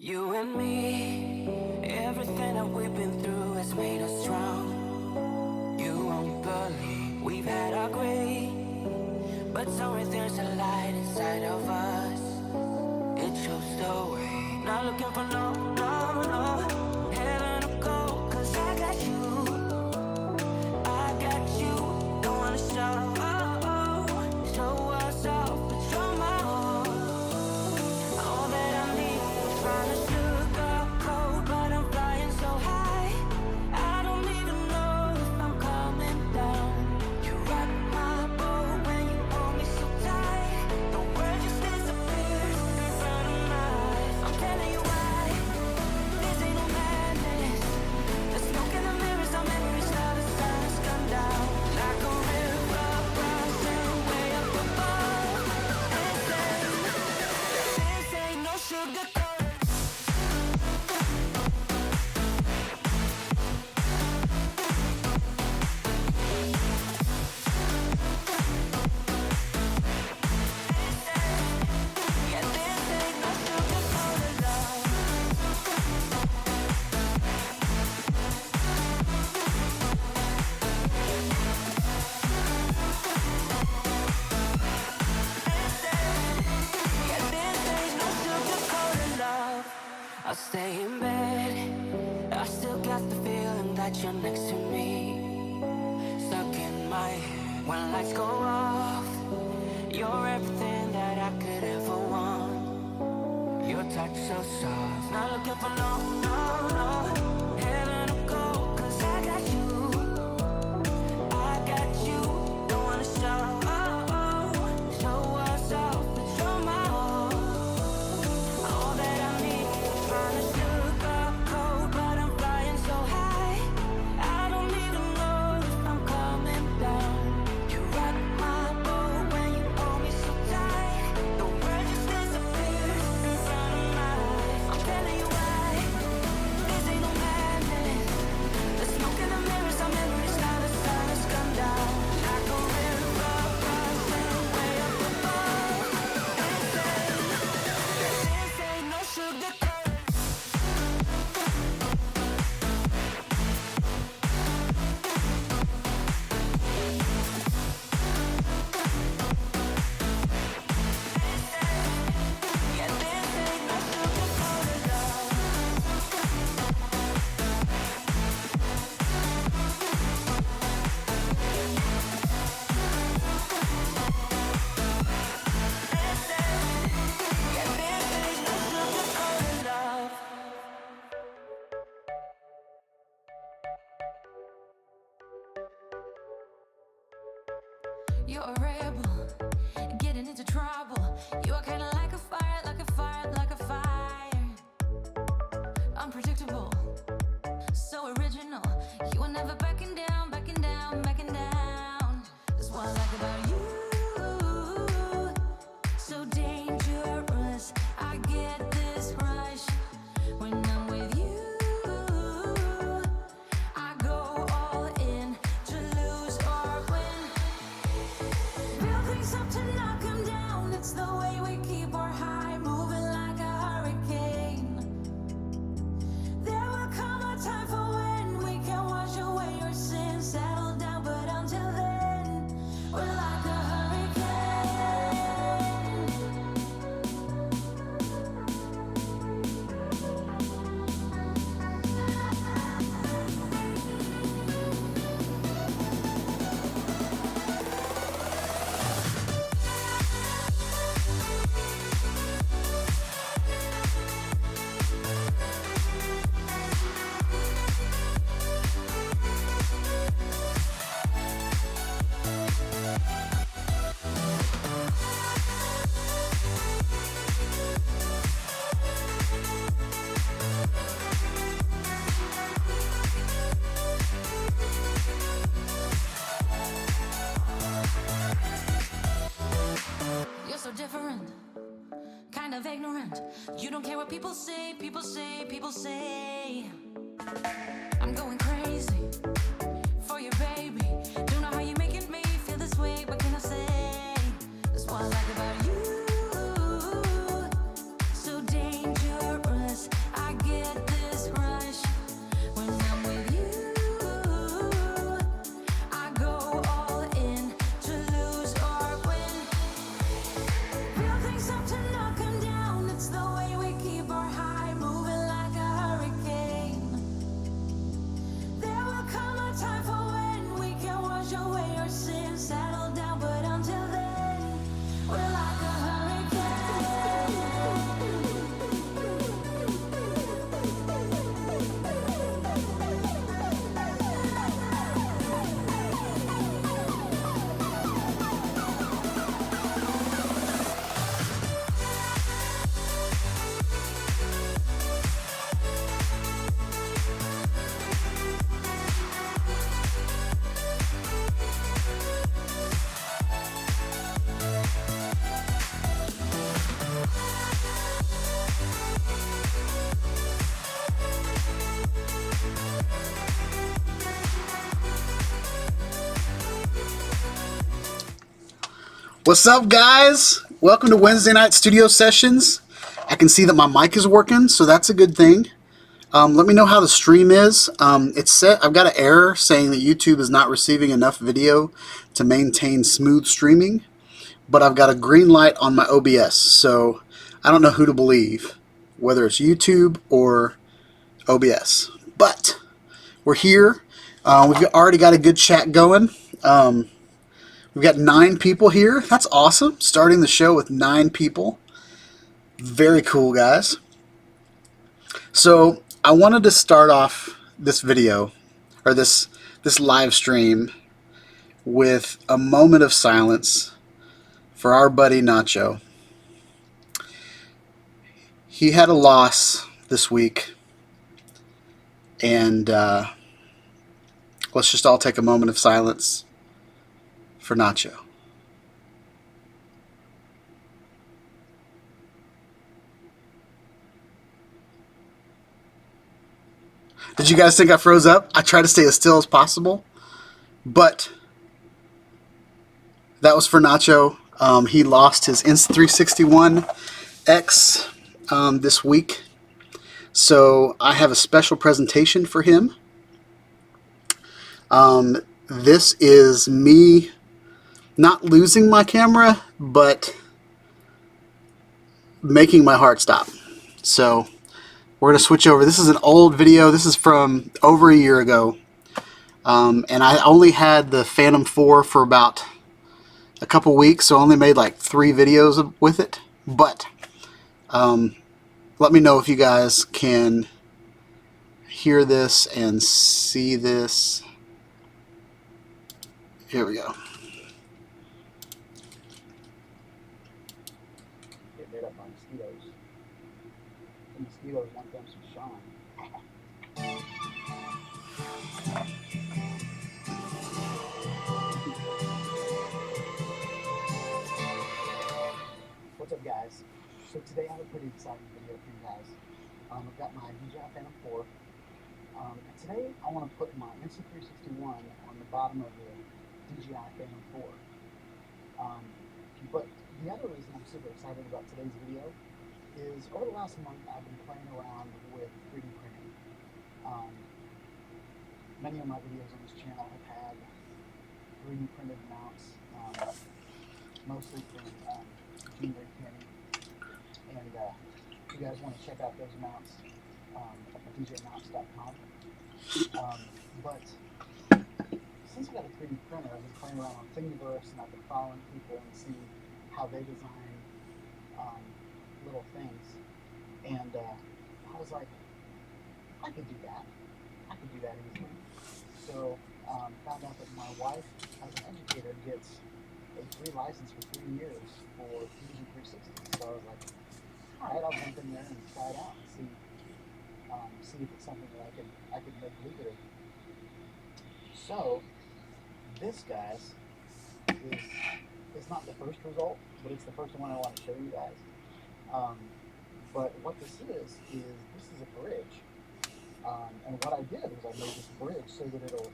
You and me, everything that we've been through has made us strong. You won't believe we've had our gray, but somewhere there's a light inside of us. It shows the way. Not looking for no heaven to go, 'cause I got you, don't wanna show us off, but you're my all that I need. Trying to sugarcoat, but I'm flying so high, I don't even know if I'm coming down. You rock my boat when you hold me so tight, the world just disappears in front of my eyes. I'm telling you why, this ain't no madness. The smoke in the mirrors, our memories, now the sun's come down. Like a river rising way up above. This ain't no sugar. I'll stay in bed, I still got the feeling that you're next to me. Stuck in my head when lights go off, you're everything that I could ever want. Your touch so soft, not looking for no heaven to go, 'cause I got you, don't wanna show us off, but you're my all that I need. Trying to sugarcoat, but I'm flying so high, I don't even know if I'm coming down. You rock my boat when you hold me so tight, the world just disappears in front of my eyes. I'm telling you why, this ain't no madness. The smoke in the mirrors, our memories, now the sun has come down. Like a river rising way up above. This ain't no sugar. You're a rebel, getting into trouble. You are kinda like a fire, like a fire, like a fire. Unpredictable, so original. You are never backing down, backing down, backing down. That's what I like about you. So dangerous, I get this rush when I'm with you. I go all in to lose or win. Build things up to knock 'em down. It's the way we keep our high, moving like a hurricane. There will come a time for when we can wash away your sins, settle down, but until then, we're like a hurricane. You're so different, kind of ignorant. You don't care what people say, people say, people say. I'm going crazy for you, baby. Don't know how you're making me feel this way. What can I say? That's what I like about you. So dangerous. What's up, guys? Welcome to Wednesday night studio sessions. I can see that my mic is working, so that's a good thing. Let me know how the stream is. It's set. I've got an error saying that YouTube is not receiving enough video to maintain smooth streaming, but I've got a green light on my OBS, so I don't know who to believe, whether it's YouTube or OBS. But we're here. We've already got a good chat going. We've got 9 people here. That's awesome. Starting the show with 9 people. Very cool, guys. So I wanted to start off this video, or this live stream, with a moment of silence for our buddy Nacho. He had a loss this week, and let's just all take a moment of silence for Nacho. Did you guys think I froze up? I tried to stay as still as possible, but that was for Nacho. He lost his Insta361X this week, so I have a special presentation for him. This is me not losing my camera, but making my heart stop. So we're going to switch over. This is an old video. This is from over a year ago. And I only had the Phantom 4 for about a couple weeks, so I only made like 3 videos with it. But let me know if you guys can hear this and see this. Here we go. Get rid of my mosquitoes. The mosquitoes want them some Shawn. What's up, guys? So today I have a pretty exciting video for you guys. I've got my DJI Phantom 4. And today I want to put my Insta361 on the bottom of the DJI Phantom 4. But the other reason I'm super excited about today's video is over the last month I've been playing around with 3D printing. Many of my videos on this channel have had 3D printed mounts, mostly from Gene Rig Canning. And if you guys want to check out those mounts, djmounts.com. But since I got a 3D printer, I've been playing around on Thingiverse, and I've been following people and seeing how they design little things. And I was like, I could do that. I could do that easily. So found out that my wife, as an educator, gets a free license for 3 years for Fusion 360. So I was like, all right, I'll jump in there and try it out and see if it's something that I could make lucrative. So this, guys, is not the first result, but it's the first one I want to show you guys. But what this is a bridge. And what I did was I made this bridge so that it'll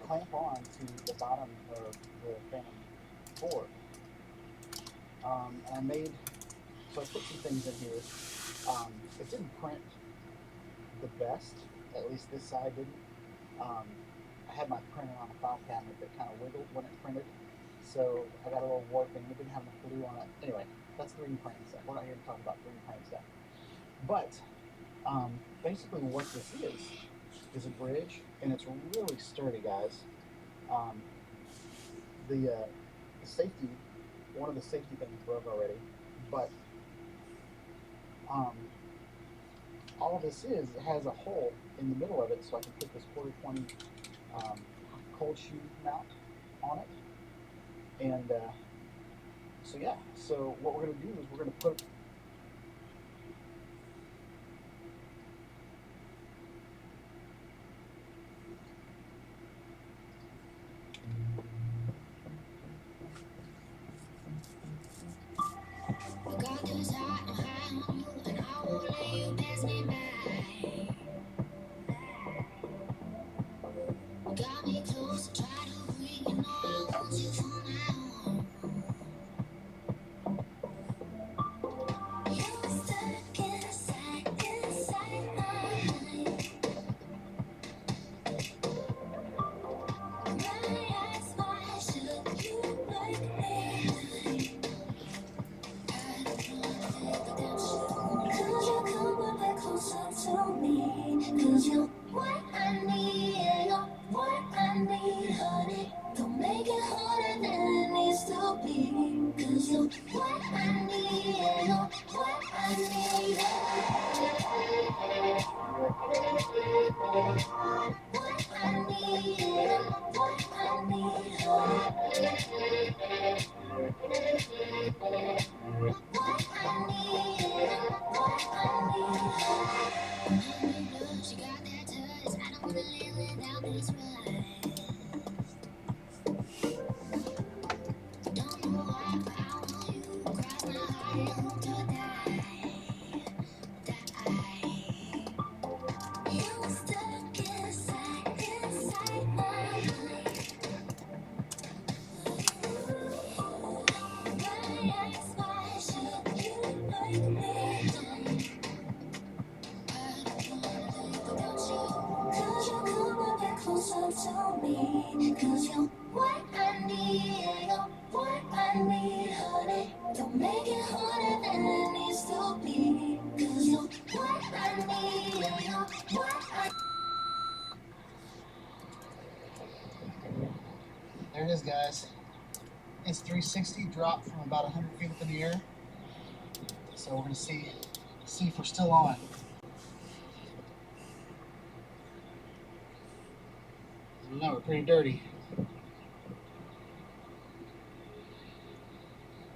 clamp on to the bottom of the Phantom 4. And so I put some things in here. It didn't print the best, at least this side didn't. I had my printer on a file cabinet that kind of wiggled when it printed, so I got a little warping. It didn't have enough glue on it. Anyway, that's 3D printing stuff. We're not here to talk about 3D printing stuff. But basically what this is a bridge, and it's really sturdy, guys. The safety, one of the safety things broke already, but all this is, it has a hole in the middle of it, so I can put this 40/20 cold shoe mount on it. And so yeah, so what we're going to do is we're going to put still be. Cause you're what I need, and you're what I need. What I need, and what I need. What I need, and what I need. She got that touch. I don't wanna live without this rush. Don't know why, but I want you. Cross my heart and hope to die. You stuck inside my mind. Why ask why should you like me? Cause you come a bit closer to me. Cause you're what I need, and you're what I need, honey. You'll make it harder than it needs to be. Cause you're what I need, and you're what I There it is, guys. It's 360 dropped from about 100 feet up in the air. So we're gonna see if we're still on. I don't know, we're pretty dirty.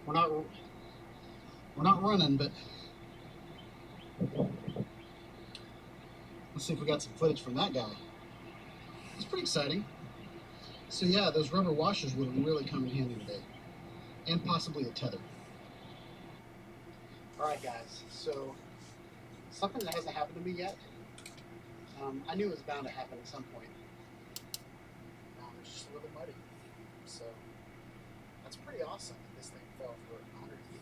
We're not running, but let's see if we got some footage from that guy. It's pretty exciting. So yeah, those rubber washers would really come in handy today, and possibly a tether. All right, guys. So something that hasn't happened to me yet. I knew it was bound to happen at some point. It's just a little muddy, so that's pretty awesome. That this thing fell for 100 feet.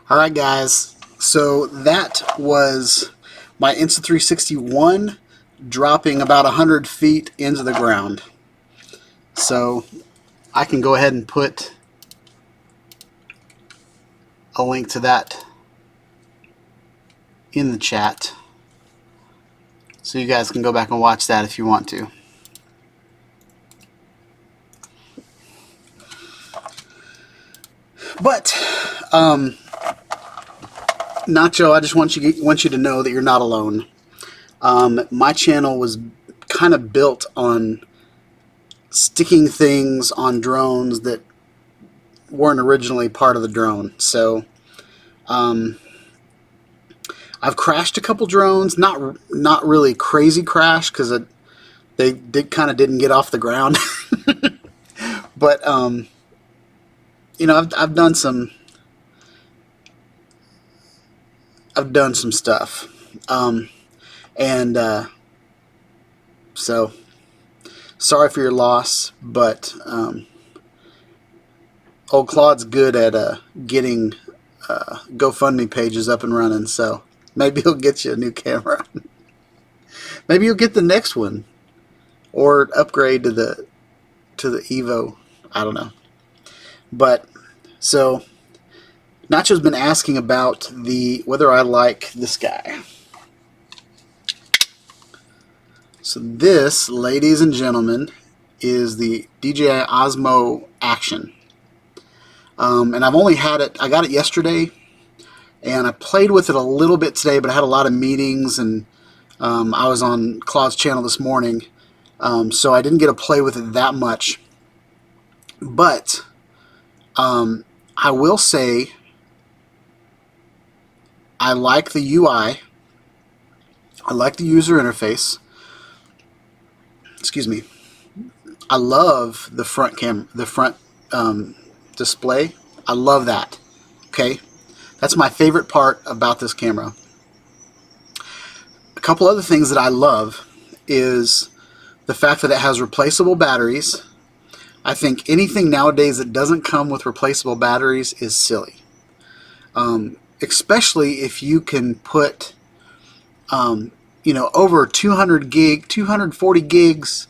All right, guys. So that was my Insta360 dropping about 100 feet into the ground. So I can go ahead and put a link to that in the chat, so you guys can go back and watch that if you want to. But Nacho, I just want you to know that you're not alone. My channel was kind of built on sticking things on drones that weren't originally part of the drone. So I've crashed a couple drones, not really crazy crash, because they didn't get off the ground. But you know, I've done some stuff, so sorry for your loss, but old Claude's good at getting GoFundMe pages up and running, so maybe he'll get you a new camera. Maybe you'll get the next one, or upgrade to the Evo. I don't know. But so Nacho's been asking about whether I like this guy. So this, ladies and gentlemen, is the DJI Osmo Action. And I've only had it, I got it yesterday, and I played with it a little bit today, but I had a lot of meetings, and I was on Claude's channel this morning, so I didn't get to play with it that much. But I will say I like the UI. I like the user interface. Excuse me. I love the front display. I love that. Okay, that's my favorite part about this camera. A couple other things that I love is the fact that it has replaceable batteries. I think anything nowadays that doesn't come with replaceable batteries is silly. Especially if you can put, you know, over 240 gigs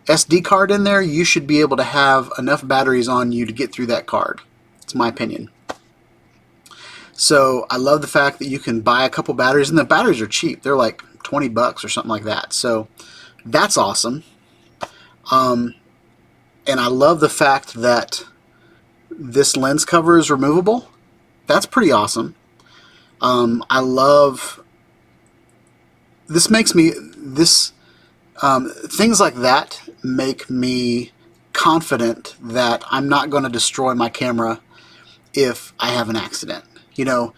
SD card in there, you should be able to have enough batteries on you to get through that card. It's my opinion. So I love the fact that you can buy a couple batteries, and the batteries are cheap. They're like 20 bucks or something like that. So that's awesome. And I love the fact that this lens cover is removable. That's pretty awesome. I love this. Makes me things like that make me confident that I'm not going to destroy my camera if I have an accident. You know,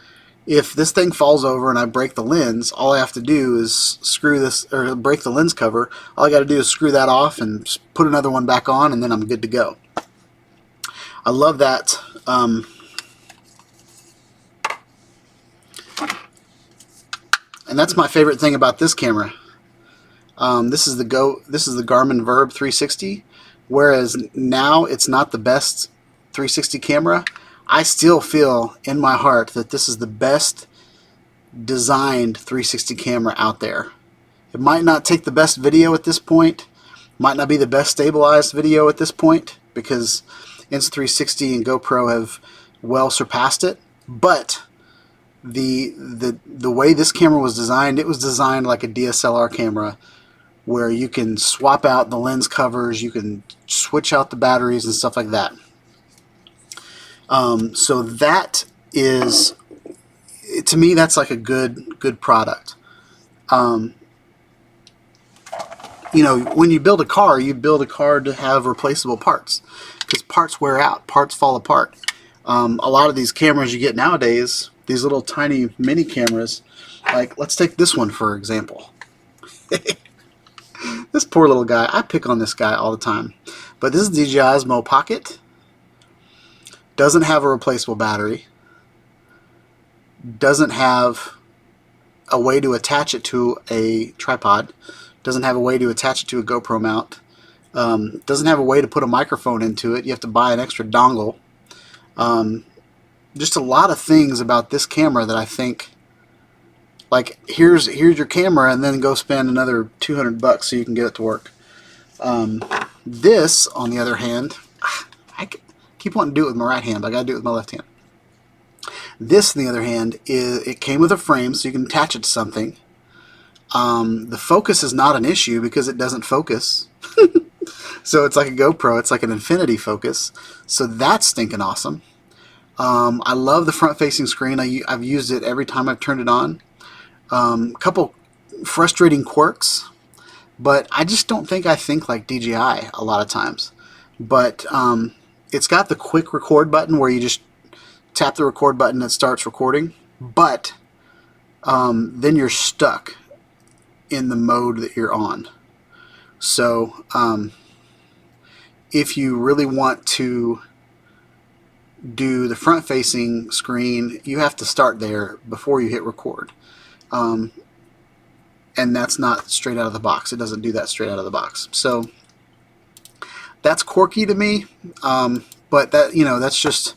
if this thing falls over and I break the lens, all I have to do is screw this, or break the lens cover. All I got to do is screw that off and put another one back on, and then I'm good to go. I love that. And that's my favorite thing about this camera. This is the Garmin Verb 360, whereas now it's not the best 360 camera. I still feel in my heart that this is the best designed 360 camera out there. It might not take the best video at this point, might not be the best stabilized video at this point, because Insta360 and GoPro have well surpassed it, but the way this camera was designed, it was designed like a DSLR camera, where you can swap out the lens covers, you can switch out the batteries and stuff like that. So that is, to me, that's like a good product. You know, when you build a car to have replaceable parts, because parts wear out, parts fall apart. A lot of these cameras you get nowadays, these little tiny mini cameras, like let's take this one for example. This poor little guy, I pick on this guy all the time, but this is DJI Osmo Pocket. Doesn't have a replaceable battery, doesn't have a way to attach it to a tripod, doesn't have a way to attach it to a GoPro mount, doesn't have a way to put a microphone into it. You have to buy an extra dongle. Just a lot of things about this camera that I think, like, here's your camera, and then go spend another 200 bucks so you can get it to work. This, on the other hand, I keep wanting to do it with my right hand, but I gotta do it with my left hand. This, on the other hand, it came with a frame, so you can attach it to something. The focus is not an issue because it doesn't focus. So it's like a GoPro, it's like an infinity focus. So that's stinking awesome. I love the front-facing screen. I've used it every time I've turned it on. A couple frustrating quirks, but I just don't think I think like DJI a lot of times. But it's got the quick record button where you just tap the record button and it starts recording, but then you're stuck in the mode that you're on. So if you really want to do the front-facing screen, you have to start there before you hit record. And that's not straight out of the box. It doesn't do that straight out of the box. So that's quirky to me, but that, you know, that's just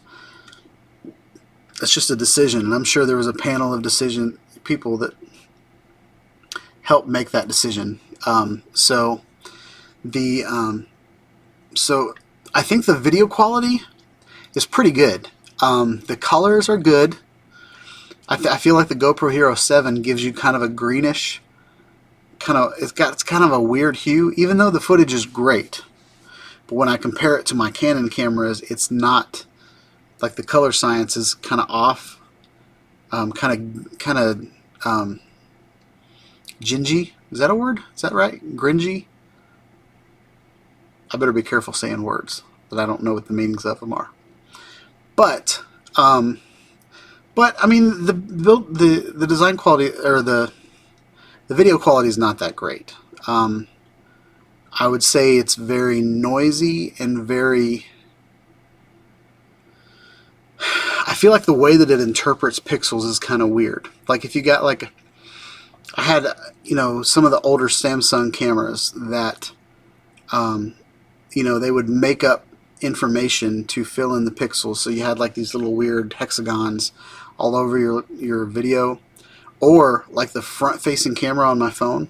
a decision, and I'm sure there was a panel of people that helped make that decision. So I think the video quality is pretty good. The colors are good. I feel like the GoPro Hero 7 gives you kind of a greenish, it's kind of a weird hue, even though the footage is great. But when I compare it to my Canon cameras, it's not, like, the color science is kind of off, kind of gingy. Is that a word? Is that right? Gringy? I better be careful saying words that I don't know what the meanings of them are. But I mean, the design quality, or the video quality, is not that great. I would say it's very noisy and very, I feel like the way that it interprets pixels is kind of weird. Like, if you got, like, I had, you know, some of the older Samsung cameras that, you know, they would make up information to fill in the pixels, so you had like these little weird hexagons all over your video. Or like the front-facing camera on my phone,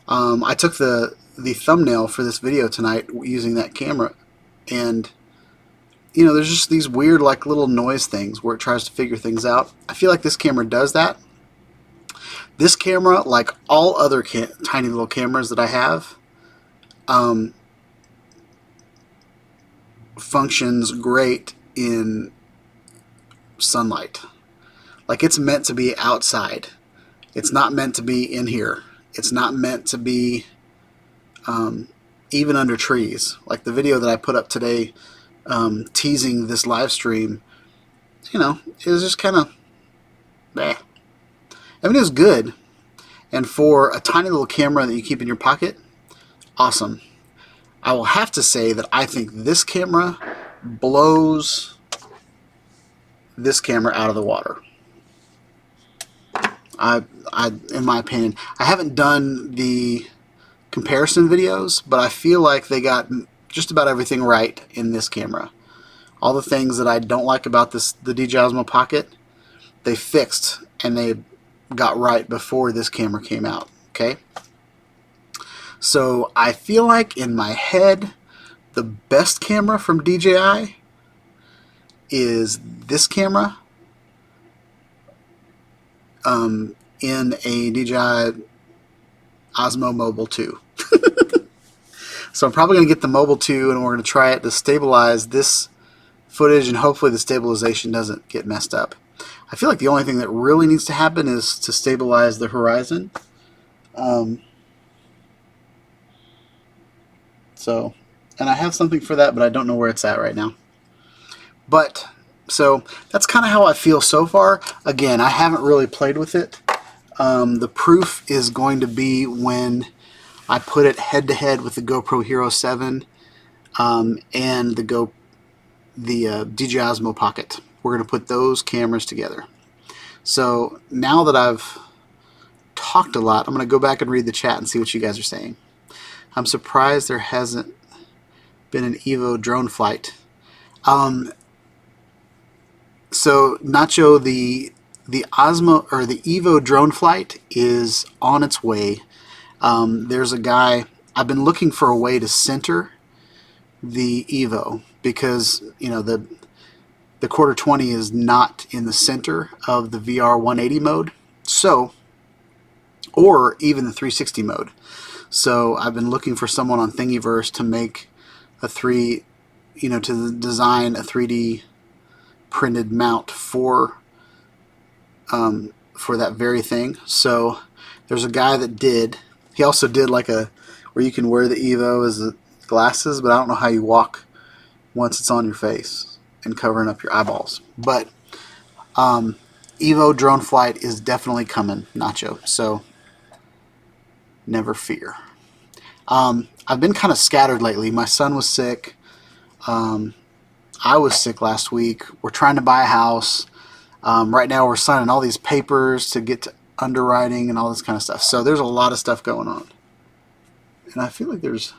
I took the the thumbnail for this video tonight using that camera, and you know, there's just these weird like little noise things where it tries to figure things out. I feel like this camera does that. This camera, like all other tiny little cameras that I have, functions great in sunlight. Like, it's meant to be outside. It's not meant to be in here. It's not meant to be even under trees. Like the video that I put up today teasing this live stream, you know, it was just kind of bleh. I mean, it was good. And for a tiny little camera that you keep in your pocket, awesome. I will have to say that I think this camera blows this camera out of the water. In my opinion, I haven't done the comparison videos, but I feel like they got just about everything right in this camera. All the things that I don't like about the DJI Osmo Pocket, they fixed and they got right before this camera came out. Okay, so I feel like in my head the best camera from DJI is this camera in a DJI Osmo Mobile 2. So I'm probably going to get the Mobile 2 and we're going to try it to stabilize this footage, and hopefully the stabilization doesn't get messed up. I feel like the only thing that really needs to happen is to stabilize the horizon. And I have something for that, but I don't know where it's at right now. But, so, that's kind of how I feel so far. Again, I haven't really played with it. The proof is going to be when I put it head-to-head with the GoPro Hero 7 and the DJI Osmo Pocket. We're going to put those cameras together. So now that I've talked a lot, I'm going to go back and read the chat and see what you guys are saying. I'm surprised there hasn't been an Evo drone flight. So Nacho, the Osmo or the Evo drone flight is on its way. There's a guy, I've been looking for a way to center the Evo because, you know, the quarter 20 is not in the center of the VR 180 mode, so, or even the 360 mode. So I've been looking for someone on Thingiverse to make to design a 3D printed mount for that very thing. So there's a guy that did. He also did like where you can wear the Evo as glasses, but I don't know how you walk once it's on your face and covering up your eyeballs. But Evo drone flight is definitely coming, Nacho. So never fear. I've been kind of scattered lately. My son was sick. I was sick last week. We're trying to buy a house. Right now we're signing all these papers to get to underwriting and all this kind of stuff. So there's a lot of stuff going on. And I feel like there's...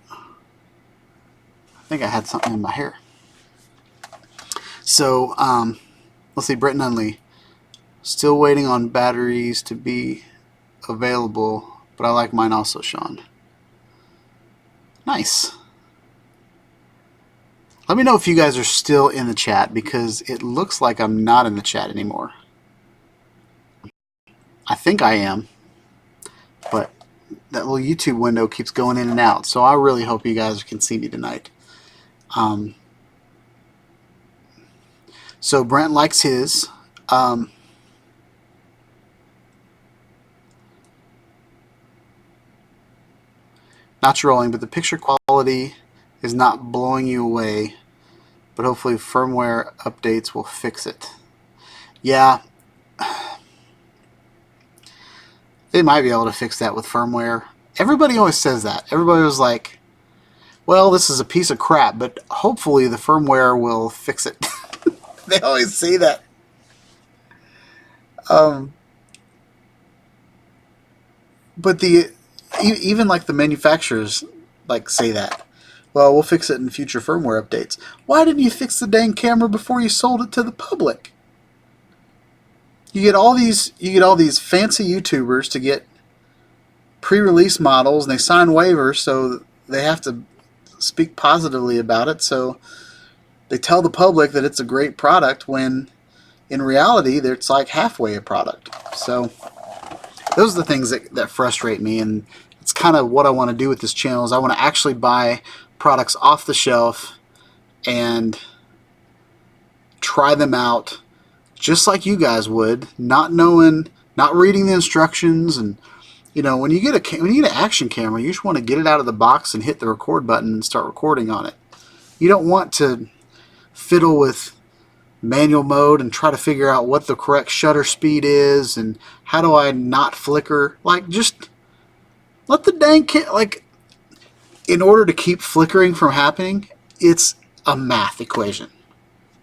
I think I had something in my hair. So, let's see, Brett Nunley. Still waiting on batteries to be available, but I like mine also, Shawn. Nice. Let me know if you guys are still in the chat, because it looks like I'm not in the chat anymore. I think I am, but that little YouTube window keeps going in and out, so I really hope you guys can see me tonight. So Brent likes his. Not trolling, but the picture quality is not blowing you away, but hopefully firmware updates will fix it. Yeah, they might be able to fix that with firmware. Everybody always says that. Everybody was like, well, this is a piece of crap, but hopefully the firmware will fix it. They always say that. But even like the manufacturers like say that. Well, we'll fix it in future firmware updates. Why didn't you fix the dang camera before you sold it to the public? You get all these fancy YouTubers to get pre-release models and they sign waivers, so they have to speak positively about it. So they tell the public that it's a great product when in reality it's like halfway a product. So those are the things that frustrate me, and it's kind of what I want to do with this channel is I want to actually buy products off the shelf and try them out just like you guys would, not knowing, not reading the instructions. And you know, when you get an action camera, you just want to get it out of the box and hit the record button and start recording on it. You don't want to fiddle with manual mode and try to figure out what the correct shutter speed is and how do I not flicker. Like, just let the dang like, in order to keep flickering from happening, it's a math equation.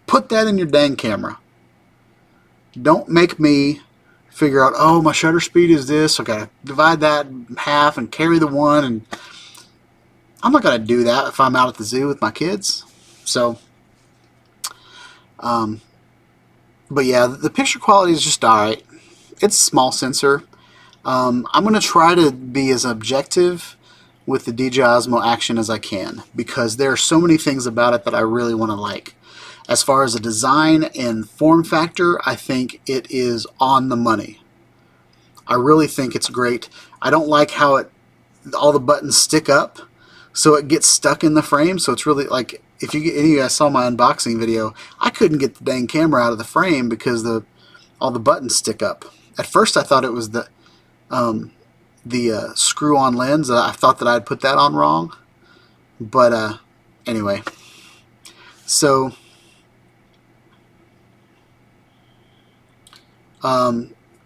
Put that in your dang camera. Don't make me figure out, oh, my shutter speed is this, so I gotta divide that in half and carry the one, and I'm not gonna do that if I'm out at the zoo with my kids. So but yeah, the picture quality is just alright. It's a small sensor. I'm going to try to be as objective with the DJI Osmo Action as I can, because there are so many things about it that I really want to like. As far as the design and form factor, I think it is on the money. I really think it's great. I don't like how all the buttons stick up, so it gets stuck in the frame. So it's really like, if any of you guys saw my unboxing video, I couldn't get the dang camera out of the frame because all the buttons stick up. At first I thought it was the screw-on lens. I thought that I'd put that on wrong. But anyway, so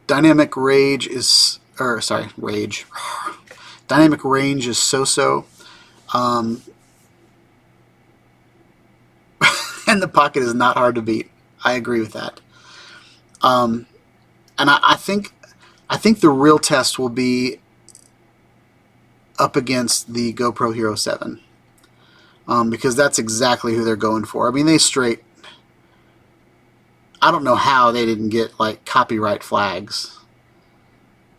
dynamic range is so-so. And the pocket is not hard to beat. I agree with that. And I think the real test will be up against the GoPro Hero 7, because that's exactly who they're going for. I mean, I don't know how they didn't get like copyright flags,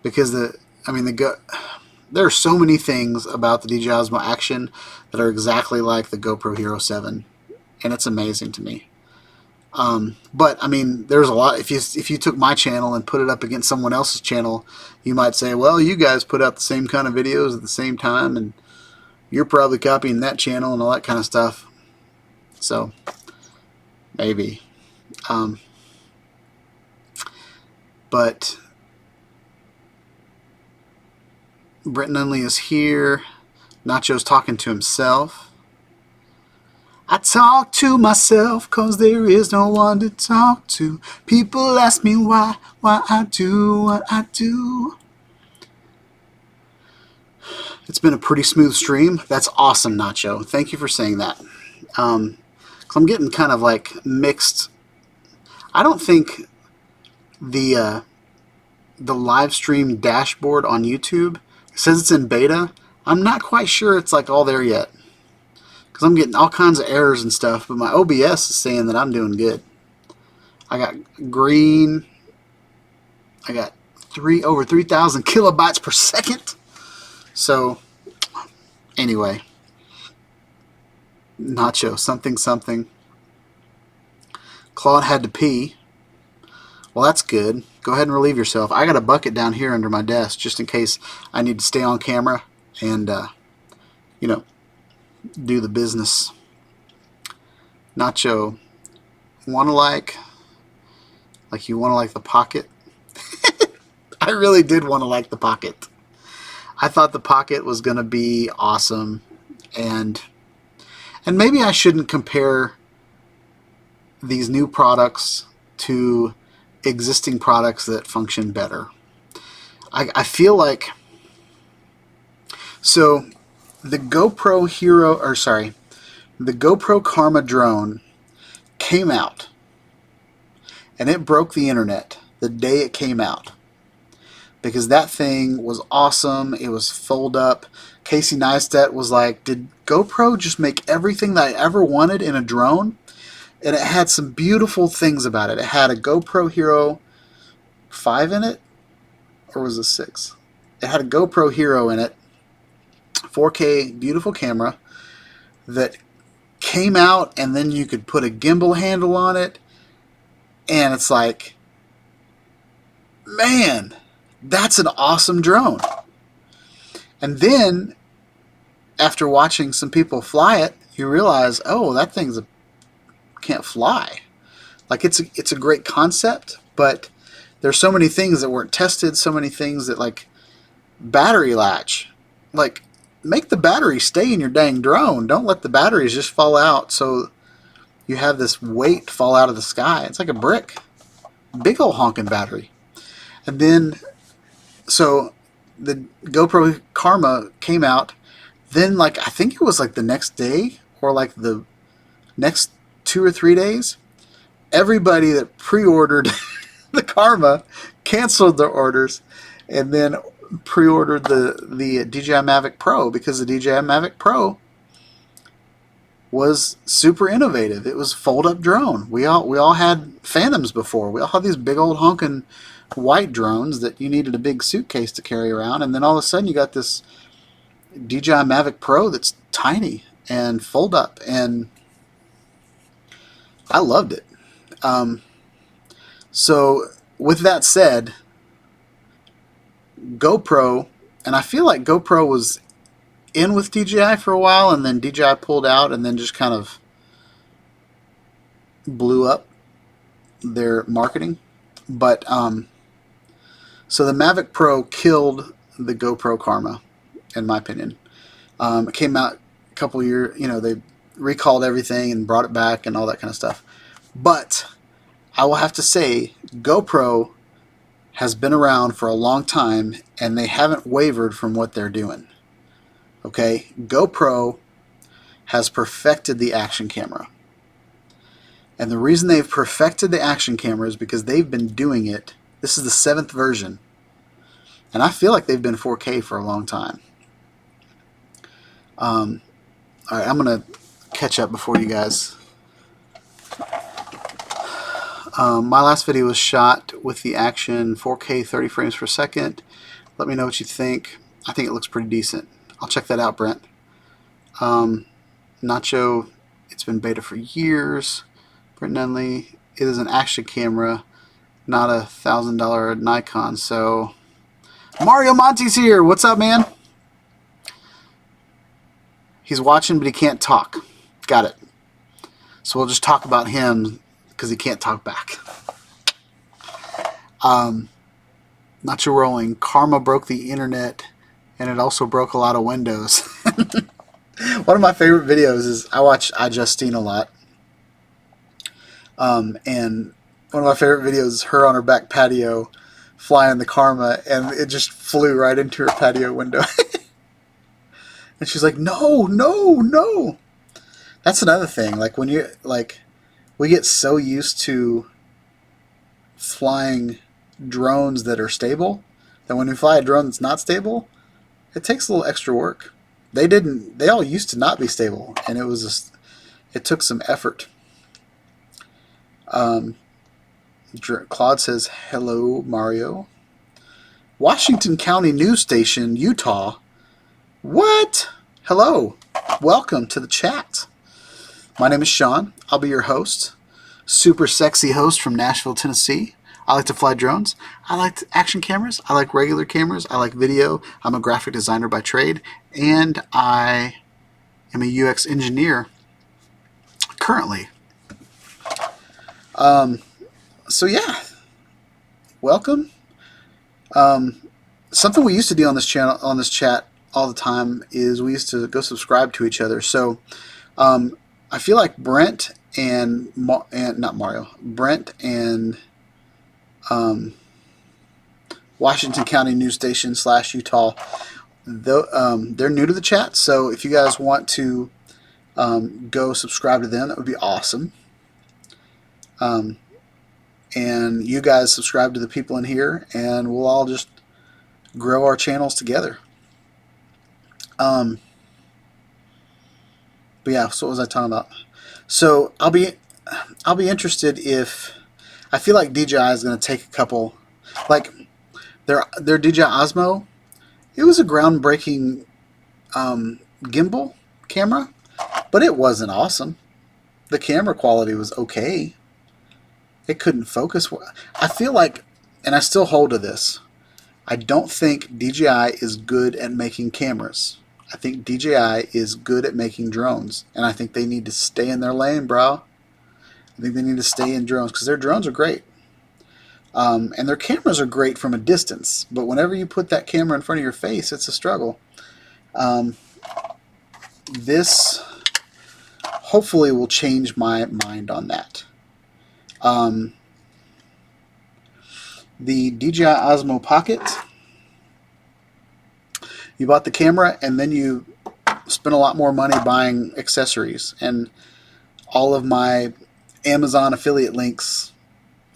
because there are so many things about the DJI Osmo Action that are exactly like the GoPro Hero 7. And it's amazing to me. But I mean, there's a lot. If you took my channel and put it up against someone else's channel, you might say, well, you guys put out the same kind of videos at the same time, and you're probably copying that channel and all that kind of stuff. So maybe. But Britton Unley is here. Nacho's talking to himself. I talk to myself 'cause there is no one to talk to. People ask me why I do what I do. It's been a pretty smooth stream. That's awesome, Nacho. Thank you for saying that. 'Cause I'm getting kind of like mixed. I don't think the live stream dashboard on YouTube says it's in beta. I'm not quite sure it's like all there yet, because I'm getting all kinds of errors and stuff, but my OBS is saying that I'm doing good. I got green. I got over 3,000 kilobytes per second. So anyway, Nacho, something. Claude had to pee. Well, that's good. Go ahead and relieve yourself. I got a bucket down here under my desk just in case I need to stay on camera and you know, do the business. Nacho, you want to like the pocket? I really did want to like the pocket. I thought the pocket was going to be awesome, and maybe I shouldn't compare these new products to existing products that function better. I feel like, so the GoPro Karma drone came out, and it broke the internet the day it came out, because that thing was awesome. It was fold up. Casey Neistat was like, did GoPro just make everything that I ever wanted in a drone? And it had some beautiful things about it. It had a GoPro Hero 5 in it, or was it 6? it had a GoPro Hero in it, 4K beautiful camera that came out, and then you could put a gimbal handle on it, and it's like, man, that's an awesome drone. And then after watching some people fly it, you realize, oh, that thing's can't fly. Like, it's a great concept, but there's so many things that weren't tested, so many things that, like, battery latch. Like, make the battery stay in your dang drone. Don't let the batteries just fall out so you have this weight fall out of the sky. It's like a brick. Big old honking battery. And then, so the GoPro Karma came out. Then, like, I think it was like the next day or like the next 2 or 3 days, everybody that pre-ordered the Karma canceled their orders and then pre-ordered the DJI Mavic Pro, because the DJI Mavic Pro was super innovative. It was a fold-up drone. We all had Phantoms before. We all had these big old honking white drones that you needed a big suitcase to carry around, and then all of a sudden you got this DJI Mavic Pro that's tiny and fold up, and I loved it. So with that said, GoPro, and I feel like GoPro was in with DJI for a while, and then DJI pulled out, and then just kind of blew up their marketing. But so the Mavic Pro killed the GoPro Karma, in my opinion. It came out a couple years, they recalled everything and brought it back and all that kind of stuff. But I will have to say, GoPro has been around for a long time, and they haven't wavered from what they're doing. Okay, GoPro has perfected the action camera. And the reason they've perfected the action camera is because they've been doing it. This is the 7th version. And I feel like they've been 4K for a long time. All right, I'm going to catch up before you guys. My last video was shot with the Action 4K 30 frames per second. Let me know what you think. I think it looks pretty decent. I'll check that out, Brent. Nacho, it's been beta for years. Brent Nunley, it is an action camera, not a $1,000 Nikon. So, Mario Monti's here. What's up, man? He's watching, but he can't talk. Got it. So we'll just talk about him because he can't talk back. Nacho rolling. Karma broke the internet, and it also broke a lot of windows. One of my favorite videos is, I watch iJustine a lot. And one of my favorite videos is her on her back patio flying the Karma, and it just flew right into her patio window. And she's like, no, no, no. That's another thing. Like, when you, like, we get so used to flying drones that are stable that when we fly a drone that's not stable, it takes a little extra work. They all used to not be stable, and it took some effort. Claude says, hello, Mario. Washington County News Station, Utah. What? Hello. Welcome to the chat. My name is Shawn. I'll be your host. Super sexy host from Nashville, Tennessee. I like to fly drones. I like action cameras. I like regular cameras. I like video. I'm a graphic designer by trade, and I am a UX engineer currently. So yeah, welcome. Something we used to do on this channel, on this chat all the time, is we used to go subscribe to each other. So I feel like Brent and not Mario, Brent and Washington County News Station / Utah, they're new to the chat. So if you guys want to go subscribe to them, that would be awesome. And you guys subscribe to the people in here, and we'll all just grow our channels together. But yeah, so what was I talking about? So I'll be interested if, I feel like DJI is going to take a couple, like their DJI Osmo It was a groundbreaking gimbal camera, but it wasn't awesome. The camera quality was okay. It couldn't focus. I feel like, and I still hold to this, I don't think DJI is good at making cameras. I think DJI is good at making drones, and I think they need to stay in their lane, bro. I think they need to stay in drones because their drones are great. And their cameras are great from a distance, but whenever you put that camera in front of your face, it's a struggle. This hopefully will change my mind on that. The DJI Osmo Pocket, you bought the camera and then you spent a lot more money buying accessories, and all of my Amazon affiliate links,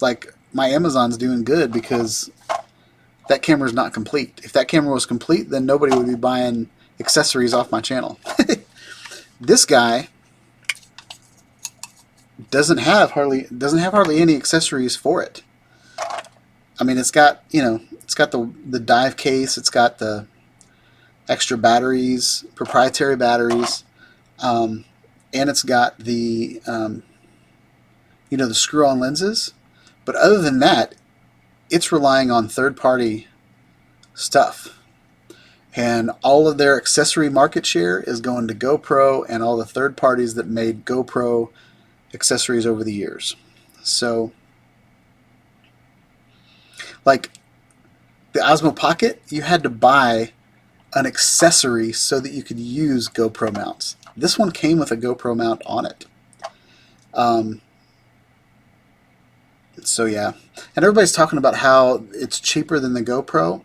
like my Amazon's doing good because that camera is not complete. If that camera was complete, then nobody would be buying accessories off my channel. This guy doesn't have hardly any accessories for it. I mean, it's got, you know, it's got the dive case, it's got the extra batteries, proprietary batteries, and it's got the you know, the screw-on lenses. But other than that, it's relying on third-party stuff. And all of their accessory market share is going to GoPro and all the third parties that made GoPro accessories over the years. So, like the Osmo Pocket, you had to buy an accessory so that you could use GoPro mounts. This one came with a GoPro mount on it. So yeah, and everybody's talking about how it's cheaper than the GoPro,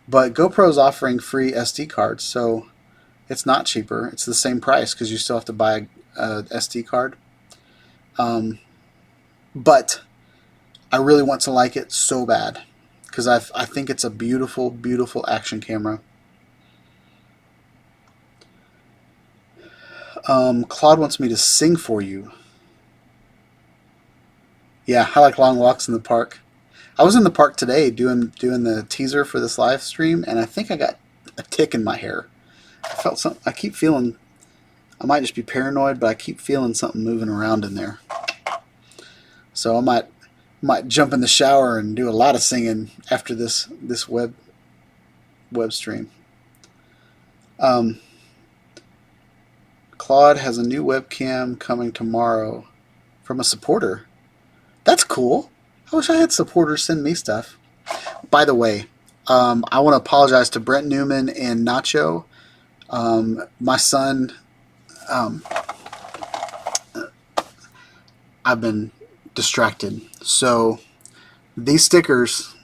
but GoPro is offering free SD cards, so it's not cheaper. It's the same price because you still have to buy a SD card. But I really want to like it so bad because I think it's a beautiful, beautiful action camera. Claude wants me to sing for you. Yeah, I like long walks in the park. I was in the park today doing the teaser for this live stream, and I think I got a tick in my hair. I felt something. I keep feeling. I might just be paranoid, but I keep feeling something moving around in there. So I might jump in the shower and do a lot of singing after this web stream. Claude has a new webcam coming tomorrow from a supporter. That's cool. I wish I had supporters send me stuff. By the way, I want to apologize to Brent Newman and Nacho. My son, I've been distracted. So these stickers,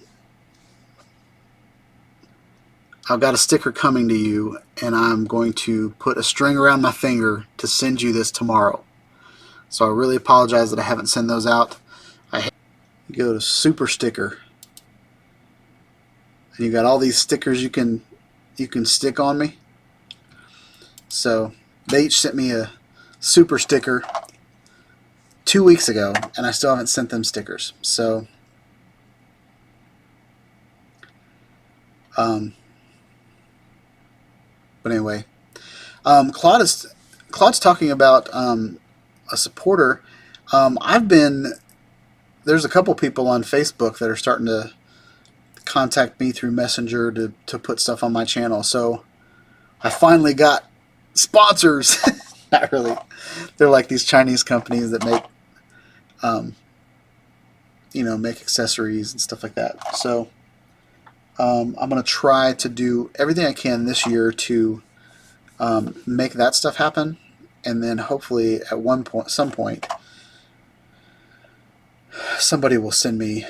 I've got a sticker coming to you, and I'm going to put a string around my finger to send you this tomorrow. So I really apologize that I haven't sent those out. You go to Super Sticker, and you got all these stickers you can stick on me. So they each sent me a Super Sticker 2 weeks ago, and I still haven't sent them stickers. So but anyway, Claude's talking about a supporter. There's a couple people on Facebook that are starting to contact me through Messenger to put stuff on my channel. So I finally got sponsors. Not really. They're like these Chinese companies that make, make accessories and stuff like that. So I'm going to try to do everything I can this year to make that stuff happen. And then hopefully at some point, somebody will send me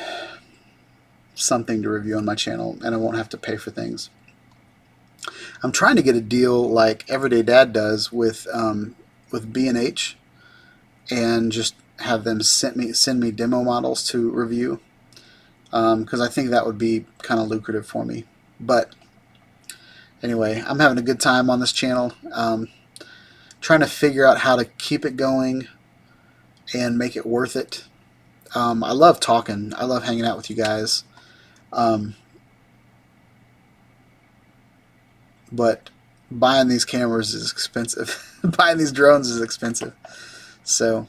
something to review on my channel, and I won't have to pay for things. I'm trying to get a deal like Everyday Dad does with B&H, and just have them send me demo models to review, because I think that would be kind of lucrative for me. But anyway, I'm having a good time on this channel, trying to figure out how to keep it going and make it worth it. I love talking. I love hanging out with you guys. but buying these cameras is expensive. Buying these drones is expensive. So,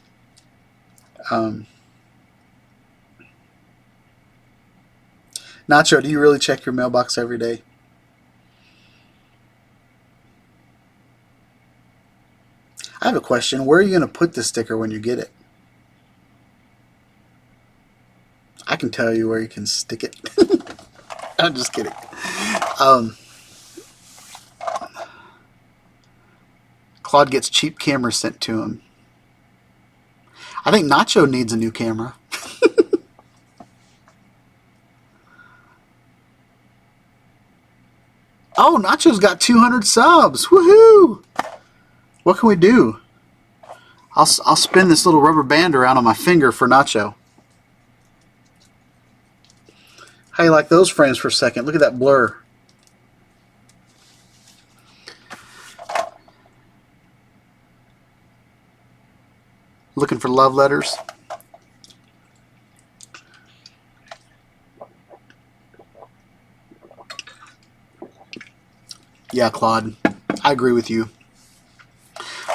Nacho, do you really check your mailbox every day? I have a question. Where are you going to put this sticker when you get it? I can tell you where you can stick it. I'm just kidding. Claude gets cheap cameras sent to him. I think Nacho needs a new camera. Oh, Nacho's got 200 subs. Woohoo! What can we do? I'll spin this little rubber band around on my finger for Nacho. How you like those frames for a second? Look at that blur. Looking for love letters? Yeah, Claude, I agree with you.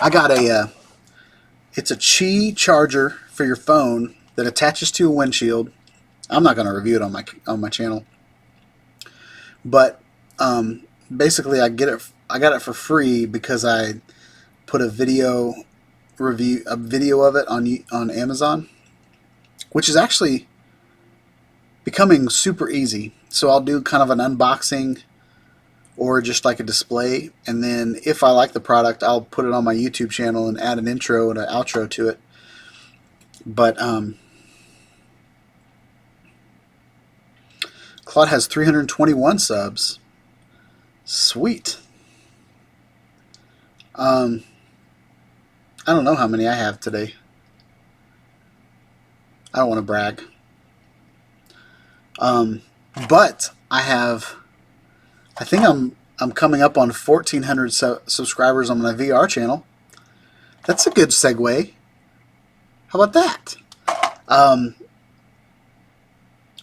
I got it's a Qi charger for your phone that attaches to a windshield. I'm not going to review it on my channel, but basically I got it for free because I put a video of it on Amazon, which is actually becoming super easy. So I'll do kind of an unboxing or just like a display, and then if I like the product, I'll put it on my YouTube channel and add an intro and an outro to it. But Claude has 321 subs. Sweet. I don't know how many I have today. I don't want to brag. But I think I'm coming up on 1,400 subscribers on my VR channel. That's a good segue. How about that?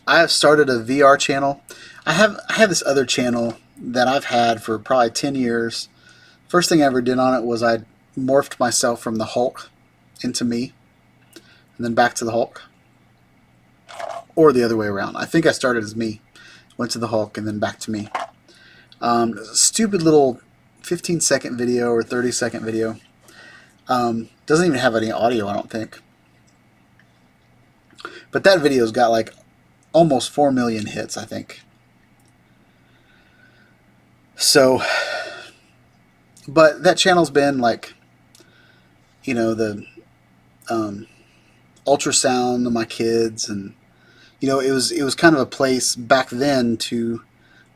I have started a VR channel. I have this other channel that I've had for probably 10 years. First thing I ever did on it was I morphed myself from the Hulk into me, and then back to the Hulk. Or the other way around. I think I started as me, went to the Hulk, and then back to me. Stupid little 15-second video or 30-second video. Doesn't even have any audio, I don't think. But that video's got like almost 4 million hits, I think. So, but that channel's been like, you know, the ultrasound of my kids, and you know, it was kind of a place back then to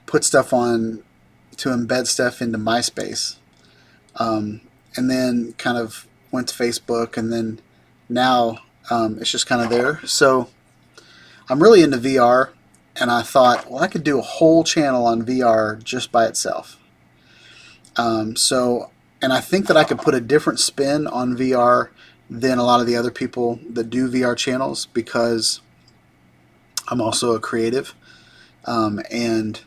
put stuff on, to embed stuff into MySpace, and then kind of went to Facebook, and then now it's just kind of there. So I'm really into VR, and I thought, well, I could do a whole channel on VR just by itself. And I think that I could put a different spin on VR than a lot of the other people that do VR channels, because I'm also a creative, and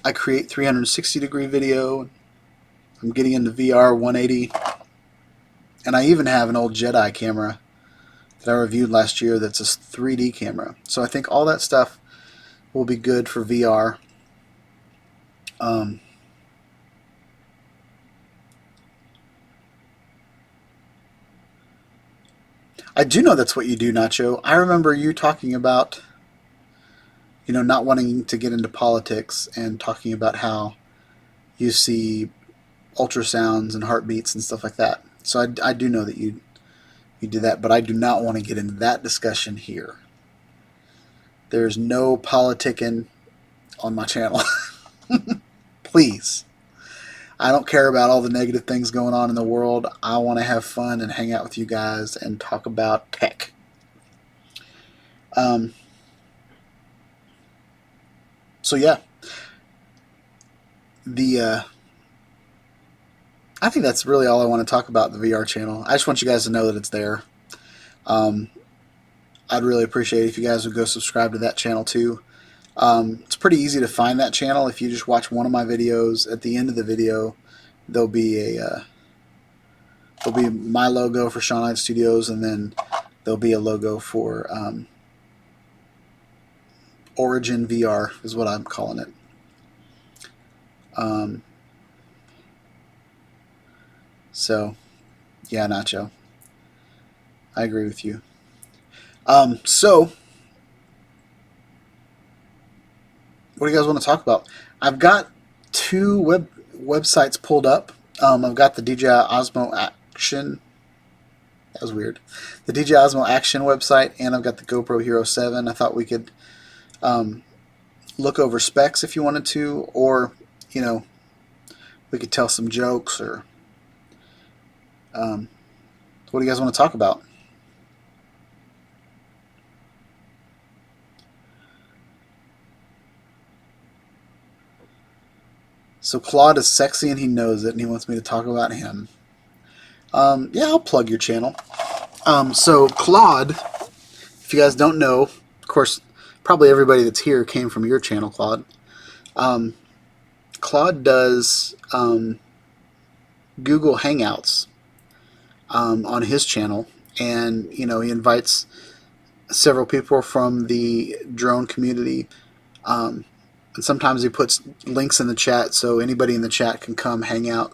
I create 360-degree video. I'm getting into VR 180, and I even have an old Jedi camera that I reviewed last year that's a 3D camera. So I think all that stuff will be good for VR. I do know that's what you do, Nacho. I remember you talking about, you know, not wanting to get into politics and talking about how you see ultrasounds and heartbeats and stuff like that. So I do know that you do that, but I do not want to get into that discussion here. There's no politicking on my channel. Please. I don't care about all the negative things going on in the world. I want to have fun and hang out with you guys and talk about tech. So yeah, I think that's really all I want to talk about the VR channel. I just want you guys to know that it's there. I'd really appreciate it if you guys would go subscribe to that channel too. It's pretty easy to find that channel. If you just watch one of my videos, at the end of the video, there'll be my logo for Shawn Ide Studios, and then there'll be a logo for Origin VR is what I'm calling it. So, yeah, Nacho, I agree with you. So, what do you guys want to talk about? I've got two websites pulled up. I've got the DJI Osmo Action. That was weird. The DJI Osmo Action website, and I've got the GoPro Hero 7. I thought we could look over specs if you wanted to, or, you know, we could tell some jokes, or what do you guys want to talk about? So Claude is sexy and he knows it, and he wants me to talk about him. Yeah, I'll plug your channel. So Claude, if you guys don't know, of course, probably everybody that's here came from your channel, Claude. Claude does Google Hangouts on his channel, and you know, he invites several people from the drone community, and sometimes he puts links in the chat so anybody in the chat can come hang out.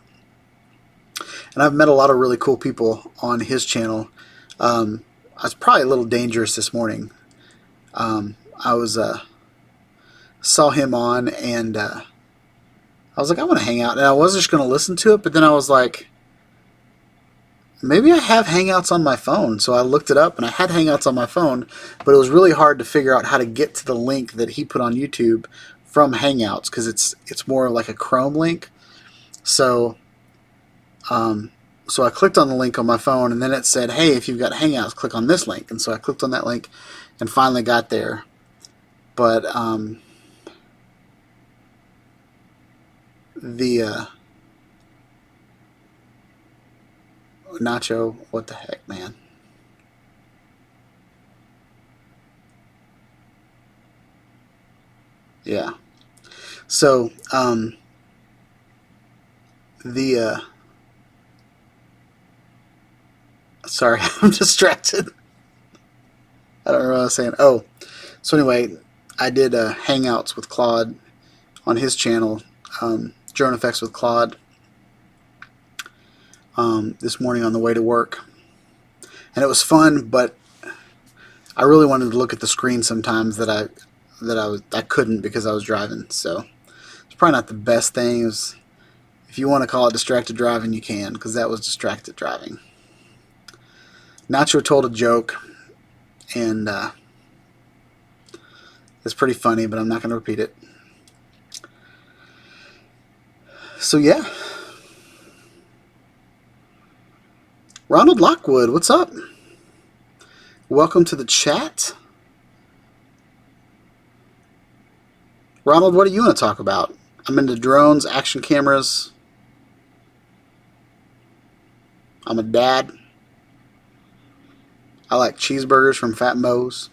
And I've met a lot of really cool people on his channel. I was probably a little dangerous this morning. I was saw him on, and I was like, I want to hang out, and I was just going to listen to it, but then I was like, maybe I have Hangouts on my phone. So I looked it up, and I had Hangouts on my phone, but it was really hard to figure out how to get to the link that he put on YouTube from Hangouts, because it's more like a Chrome link. So so I clicked on the link on my phone, and then it said, hey, if you've got Hangouts, click on this link. And so I clicked on that link and finally got there. But Nacho, what the heck, man? Yeah. So sorry, I'm distracted. I don't know what I was saying. Oh, so anyway, I did Hangouts with Claude on his channel, Drone Effects with Claude, this morning on the way to work, and it was fun. But I really wanted to look at the screen sometimes that I couldn't because I was driving. So it's probably not the best thing. It was, if you want to call it distracted driving, you can, because that was distracted driving. Nacho told a joke, and it's pretty funny, but I'm not going to repeat it. So yeah. Ronald Lockwood, what's up? Welcome to the chat. Ronald, what do you want to talk about? I'm into drones, action cameras. I'm a dad. I like cheeseburgers from Fat Moe's.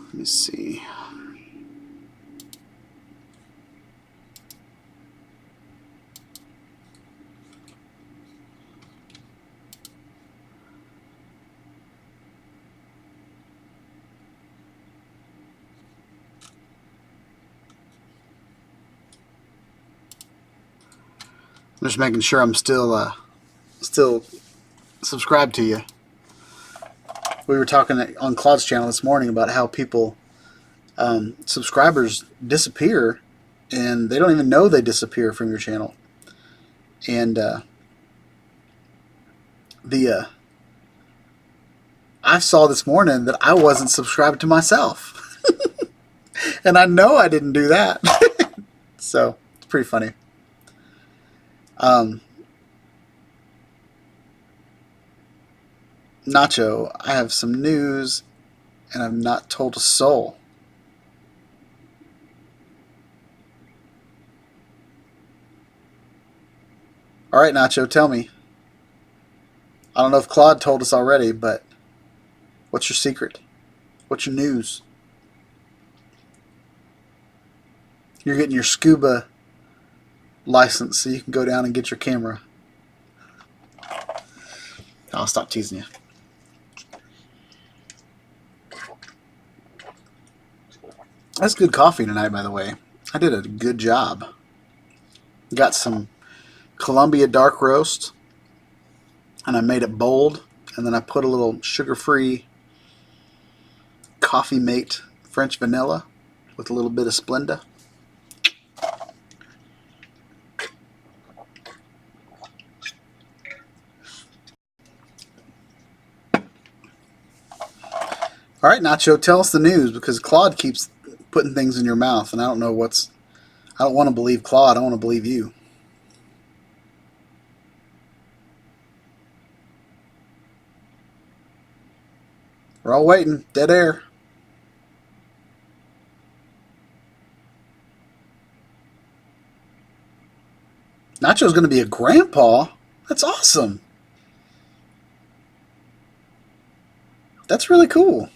Let me see. I'm just making sure I'm still subscribed to you. We were talking on Claude's channel this morning about how people, subscribers disappear, and they don't even know they disappear from your channel. And I saw this morning that I wasn't subscribed to myself, and I know I didn't do that. So it's pretty funny. Nacho, I have some news, and I've not told a soul. All right, Nacho, tell me. I don't know if Claude told us already, but What's your secret? What's your news? You're getting your scuba license so you can go down and get your camera. I'll stop teasing you. That's good coffee tonight, by the way. I did a good job. Got some Columbia dark roast, and I made it bold, and then I put a little sugar-free Coffee Mate French vanilla with a little bit of Splenda. All right, Nacho, tell us the news, because Claude keeps putting things in your mouth, and I don't know what's... I don't want to believe Claude. I want to believe you. We're all waiting. Dead air. Nacho's going to be a grandpa? That's awesome. That's really cool.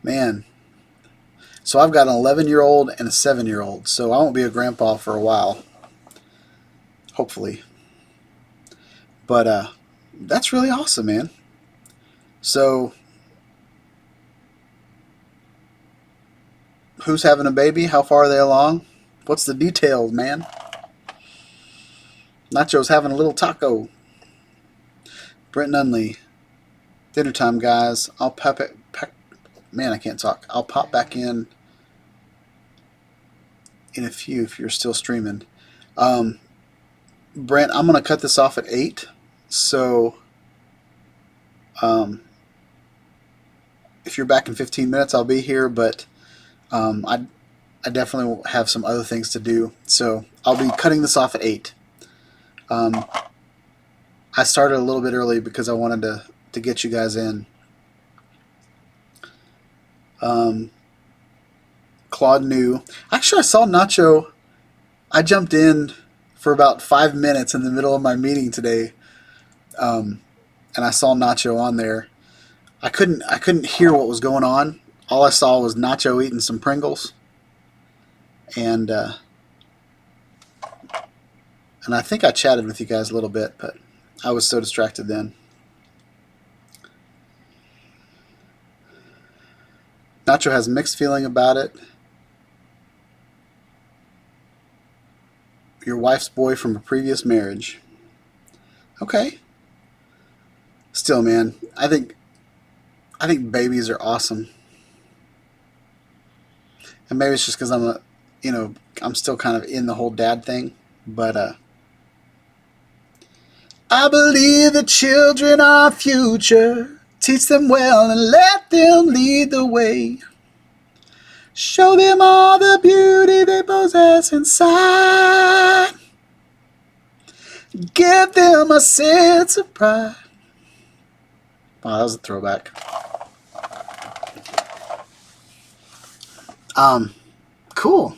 Man. So I've got an 11-year-old and a 7-year-old, so I won't be a grandpa for a while. Hopefully. But that's really awesome, man. So who's having a baby? How far are they along? What's the details, man? Nacho's having a little taco. Brent Nunley. Dinner time, guys. I'll pop it. Man, I can't talk. I'll pop back in a few if you're still streaming. Brent, I'm going to cut this off at 8. So if you're back in 15 minutes, I'll be here. But I definitely will have some other things to do. So I'll be cutting this off at 8. I started a little bit early because I wanted to get you guys in. Claude knew. Actually, I saw Nacho. I jumped in for about 5 minutes in the middle of my meeting today, and I saw Nacho on there. I couldn't hear what was going on. All I saw was Nacho eating some Pringles, and I think I chatted with you guys a little bit, but I was so distracted then. Nacho has mixed feeling about it. Your wife's boy from a previous marriage. Okay. Still, man, I think babies are awesome. And maybe it's just because I'm still kind of in the whole dad thing, but I believe the children are our future. Teach them well and let them lead the way. Show them all the beauty they possess inside. Give them a sense of pride. Wow, that was a throwback. Cool.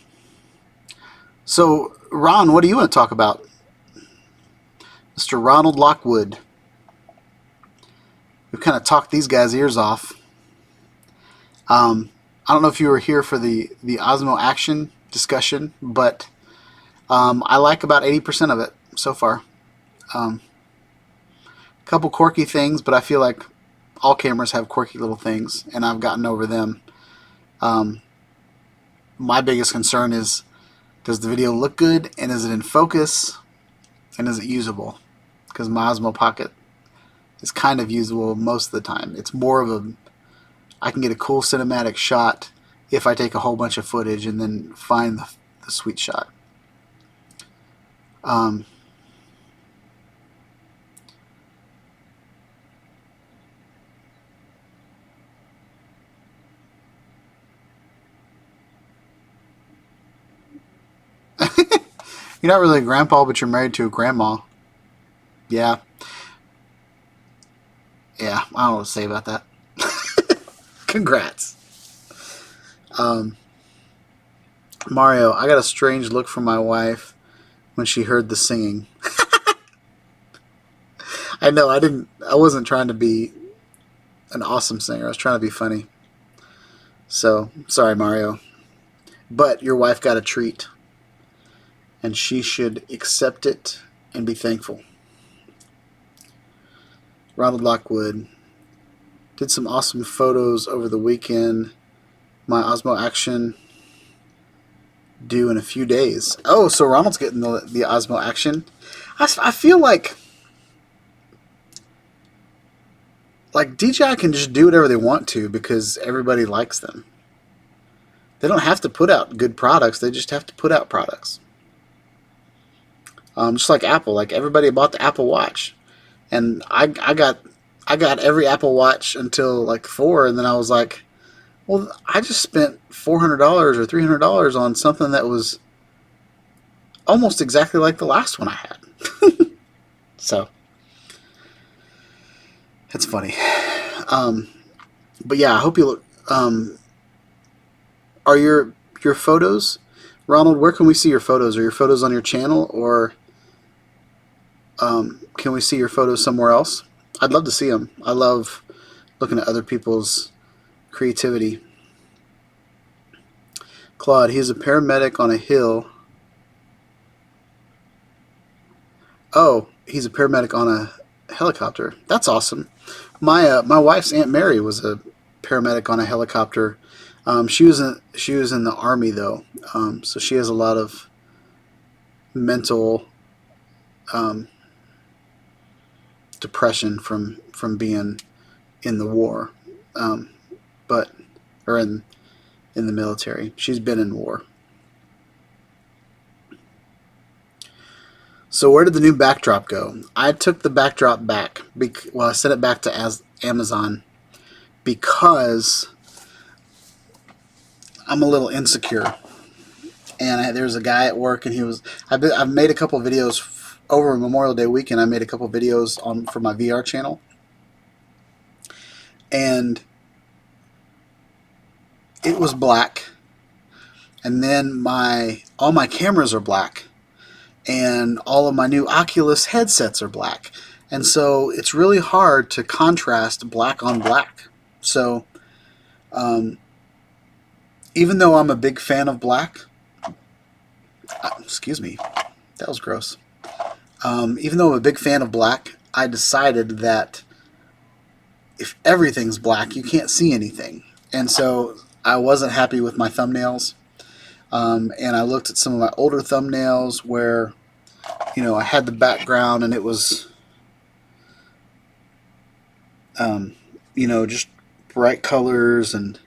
So, Ron, what do you want to talk about? Mr. Ronald Lockwood. We've kind of talked these guys' ears off. I don't know if you were here for the Osmo Action discussion, but I like about 80% of it so far. A couple quirky things, but I feel like all cameras have quirky little things, and I've gotten over them. My biggest concern is, does the video look good, and is it in focus, and is it usable? Because my Osmo Pocket is kind of usable most of the time. It's more of I can get a cool cinematic shot if I take a whole bunch of footage and then find the sweet shot. You're not really a grandpa, but you're married to a grandma. Yeah. Yeah, I don't know what to say about that. Congrats. Mario, I got a strange look from my wife when she heard the singing. I know I wasn't trying to be an awesome singer. I was trying to be funny. So, sorry, Mario. But your wife got a treat, and she should accept it and be thankful. Ronald Lockwood did some awesome photos over the weekend. My Osmo Action due in a few days. Oh, so Ronald's getting the Osmo Action. I feel like DJI can just do whatever they want to because everybody likes them. They don't have to put out good products. They just have to put out products. Just like Apple. Like everybody bought the Apple Watch, and I got every Apple Watch until like 4, and then I was like, well, I just spent $400 or $300 on something that was almost exactly like the last one I had. So it's funny. But yeah, I hope you look. Are your photos, Ronald? Where can we see your photos? Are your photos on your channel, or can we see your photos somewhere else? I'd love to see them. I love looking at other people's creativity. Claude, he's a paramedic on a hill. Oh, he's a paramedic on a helicopter. That's awesome. My wife's Aunt Mary was a paramedic on a helicopter. She was in the Army though, so she has a lot of mental depression from being in the war, or in the military. She's been in war. So where did the new backdrop go? I took the backdrop back. Well, I sent it back to Amazon because I'm a little insecure. And there's a guy at work, and I've made a couple of videos over Memorial Day weekend. I made a couple of videos for my VR channel, and it was black. And then all my cameras are black, and all of my new Oculus headsets are black, and so it's really hard to contrast black on black. So even though I'm a big fan of black, excuse me, that was gross. Even though I'm a big fan of black, I decided that if everything's black, you can't see anything. And so I wasn't happy with my thumbnails. And I looked at some of my older thumbnails where, I had the background and it was, just bright colors and,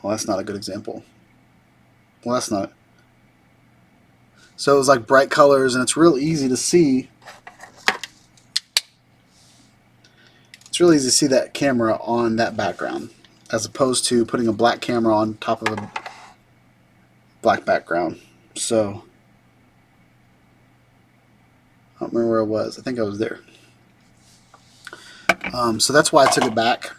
well, that's not a good example. Well, that's not. So it was like bright colors, and it's real easy to see. It's really easy to see that camera on that background, as opposed to putting a black camera on top of a black background. So I don't remember where I was. I think I was there. So that's why I took it back.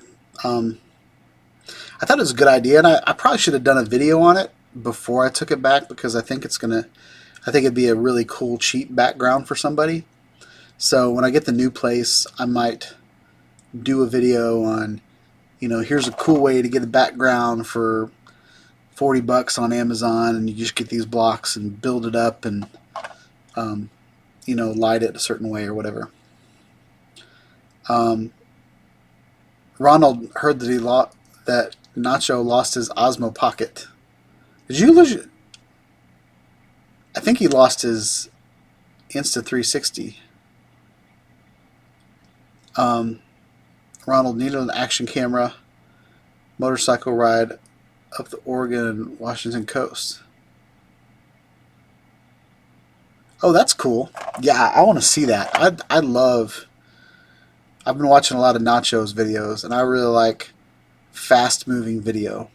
I thought it was a good idea, and I probably should have done a video on it before I took it back, because I think it'd be a really cool, cheap background for somebody. So when I get the new place, I might do a video on, here's a cool way to get a background for $40 on Amazon, and you just get these blocks and build it up and, light it a certain way or whatever. Ronald heard that Nacho lost his Osmo Pocket. Did you lose it? I think he lost his Insta360. Ronald needed an action camera. Motorcycle ride up the Oregon and Washington coast. Oh, that's cool. Yeah, I want to see that. I've been watching a lot of Nacho's videos, and I really like fast-moving video.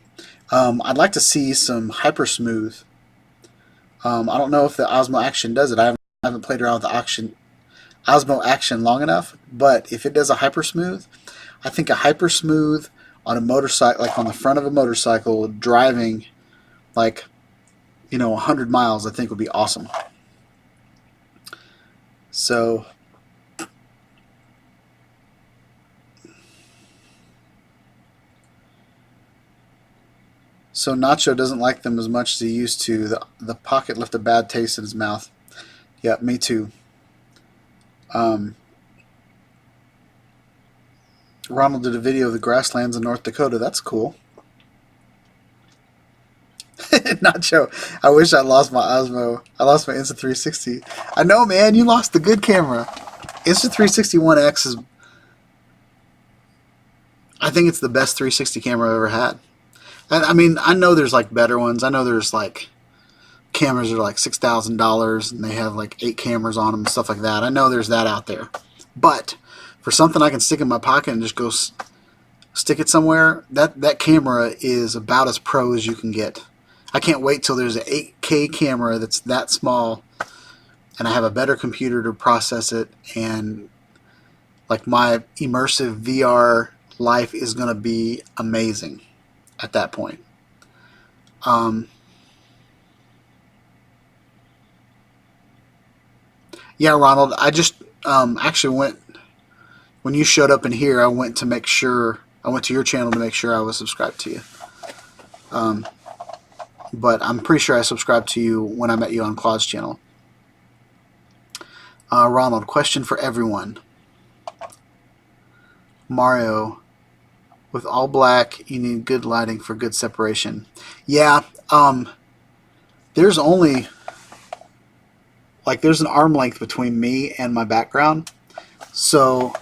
I'd like to see some hyper-smooth. I don't know if the Osmo Action does it. I haven't played around with the Osmo Action long enough, but if it does a hyper-smooth, I think a hyper-smooth on a motorcycle, like on the front of a motorcycle, driving 100 miles, I think would be awesome. So So Nacho doesn't like them as much as he used to. The pocket left a bad taste in his mouth. Yeah, me too. Ronald did a video of the grasslands in North Dakota. That's cool. Nacho, I wish I lost my Osmo. I lost my Insta360. I know, man. You lost the good camera. Insta360 One X is, I think it's the best 360 camera I've ever had. And I mean, I know there's like better ones. I know there's like cameras that are like $6,000 and they have like 8 cameras on them and stuff like that. I know there's that out there. But for something I can stick in my pocket and just go stick it somewhere, that camera is about as pro as you can get. I can't wait till there's an 8K camera that's that small and I have a better computer to process it, and like my immersive VR life is going to be amazing at that point. Yeah, Ronald, I just actually went, when you showed up in here, I went to make sure, I went to your channel to make sure I was subscribed to you. But I'm pretty sure I subscribed to you when I met you on Claude's channel. Ronald, question for everyone. Mario, with all black, you need good lighting for good separation. Yeah, there's only, like, there's an arm length between me and my background. So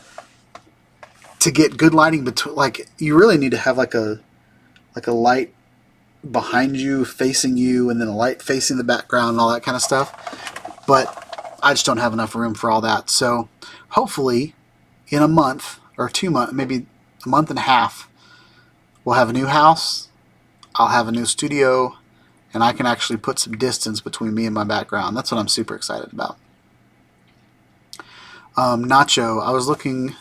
to get good lighting between, like, you really need to have like a light behind you, facing you, and then a light facing the background and all that kind of stuff. But I just don't have enough room for all that. So hopefully in a month or 2 months, maybe a month and a half, we'll have a new house, I'll have a new studio, and I can actually put some distance between me and my background. That's what I'm super excited about. Nacho, I was looking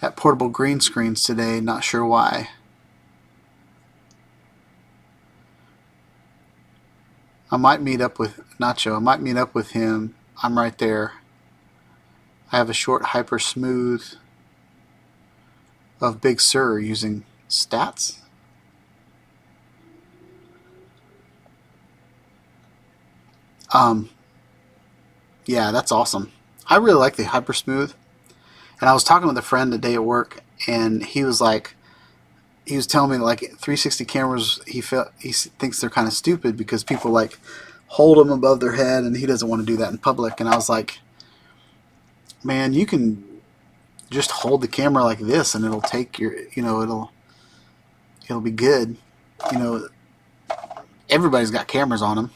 at portable green screens today, not sure why. I might meet up with Nacho. I might meet up with him. I'm right there. I have a short hyper smooth of Big Sur using stats. Yeah, that's awesome. I really like the hyper smooth. And I was talking with a friend today at work, and he was like, he was telling me like 360 cameras, he thinks they're kind of stupid because people like hold them above their head, and he doesn't want to do that in public. And I was like, man, you can just hold the camera like this and it'll take your, it'll be good. Everybody's got cameras on them.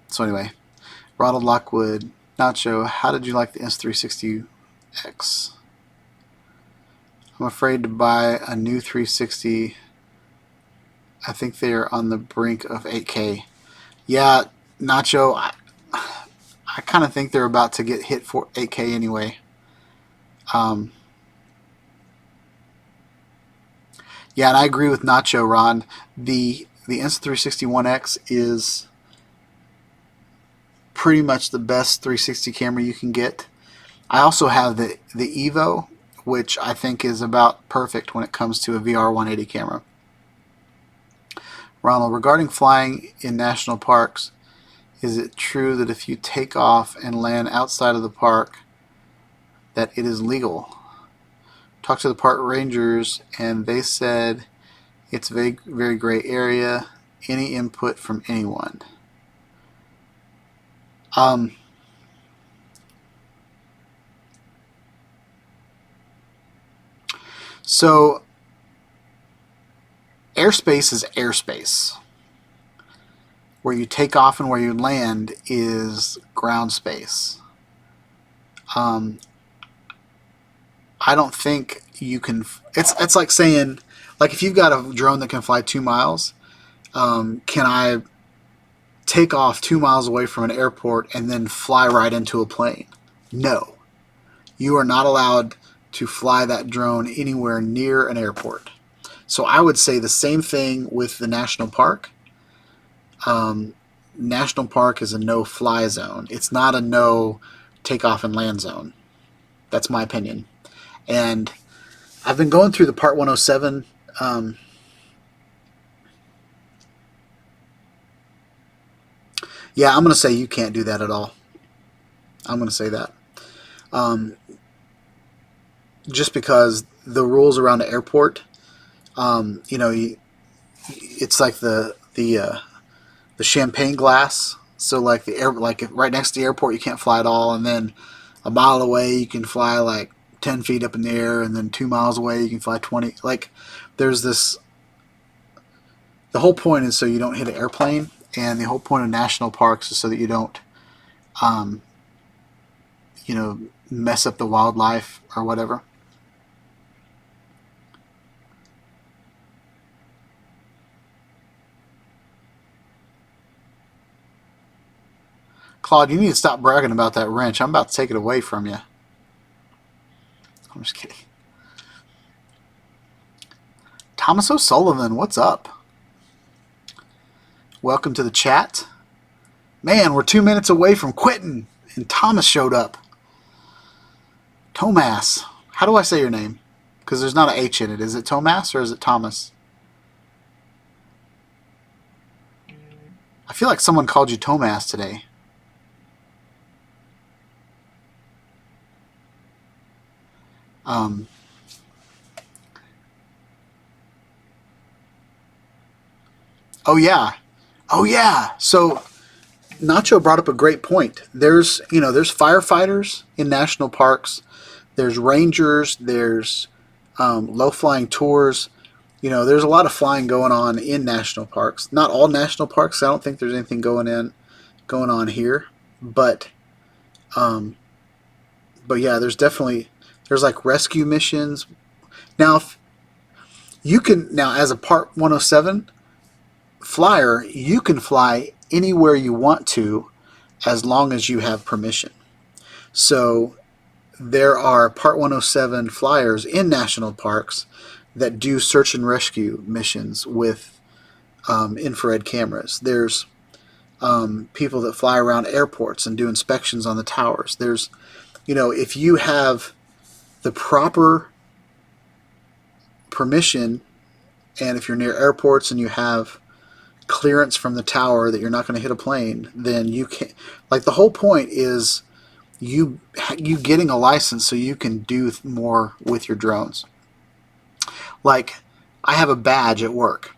So anyway, Ronald Lockwood, Nacho, how did you like the Insta360X? I'm afraid to buy a new 360. I think they are on the brink of 8K. Yeah, Nacho, I kind of think they're about to get hit for 8K anyway. Yeah, and I agree with Nacho, Ron. The Insta360 One X is pretty much the best 360 camera you can get. I also have the Evo, which I think is about perfect when it comes to a VR 180 camera. Ronald, regarding flying in national parks, is it true that if you take off and land outside of the park that it is legal? Talked to the park rangers and they said it's a very, very gray area. Any input from anyone? So airspace is airspace. Where you take off and where you land is ground space. I don't think you can. It's like saying, like, if you've got a drone that can fly 2 miles, can I take off 2 miles away from an airport and then fly right into a plane? No. You are not allowed to fly that drone anywhere near an airport. So I would say the same thing with the national park. National park is a no-fly zone. It's not a no takeoff and land zone. That's my opinion. And I've been going through the Part 107 Yeah, I'm going to say you can't do that at all. I'm going to say that. Just because the rules around the airport, you know, it's like the champagne glass. So like like right next to the airport, you can't fly at all, and then a mile away you can fly like 10 feet up in the air, and then 2 miles away you can fly 20. Like there's this. The whole point is so you don't hit an airplane, and the whole point of national parks is so that you don't, um, you know, mess up the wildlife or whatever. Claude, you need to stop bragging about that wrench. I'm about to take it away from you. I'm just kidding. Thomas O'Sullivan, what's up? Welcome to the chat. Man, we're 2 minutes away from quitting, and Thomas showed up. Tomas. How do I say your name? Because there's not an H in it. Is it Tomas or is it Thomas? I feel like someone called you Tomas today. Oh yeah. Oh yeah. So Nacho brought up a great point. There's firefighters in national parks. There's rangers. There's low flying tours. There's a lot of flying going on in national parks. Not all national parks. I don't think there's anything going on here. But yeah, there's like rescue missions. Now, if you can as a Part 107 flyer, you can fly anywhere you want to as long as you have permission. So there are Part 107 flyers in national parks that do search and rescue missions with infrared cameras. There's people that fly around airports and do inspections on the towers. There's, if you have the proper permission, and if you're near airports and you have clearance from the tower that you're not going to hit a plane, then you can. Like, the whole point is you getting a license so you can do more with your drones. Like, I have a badge at work,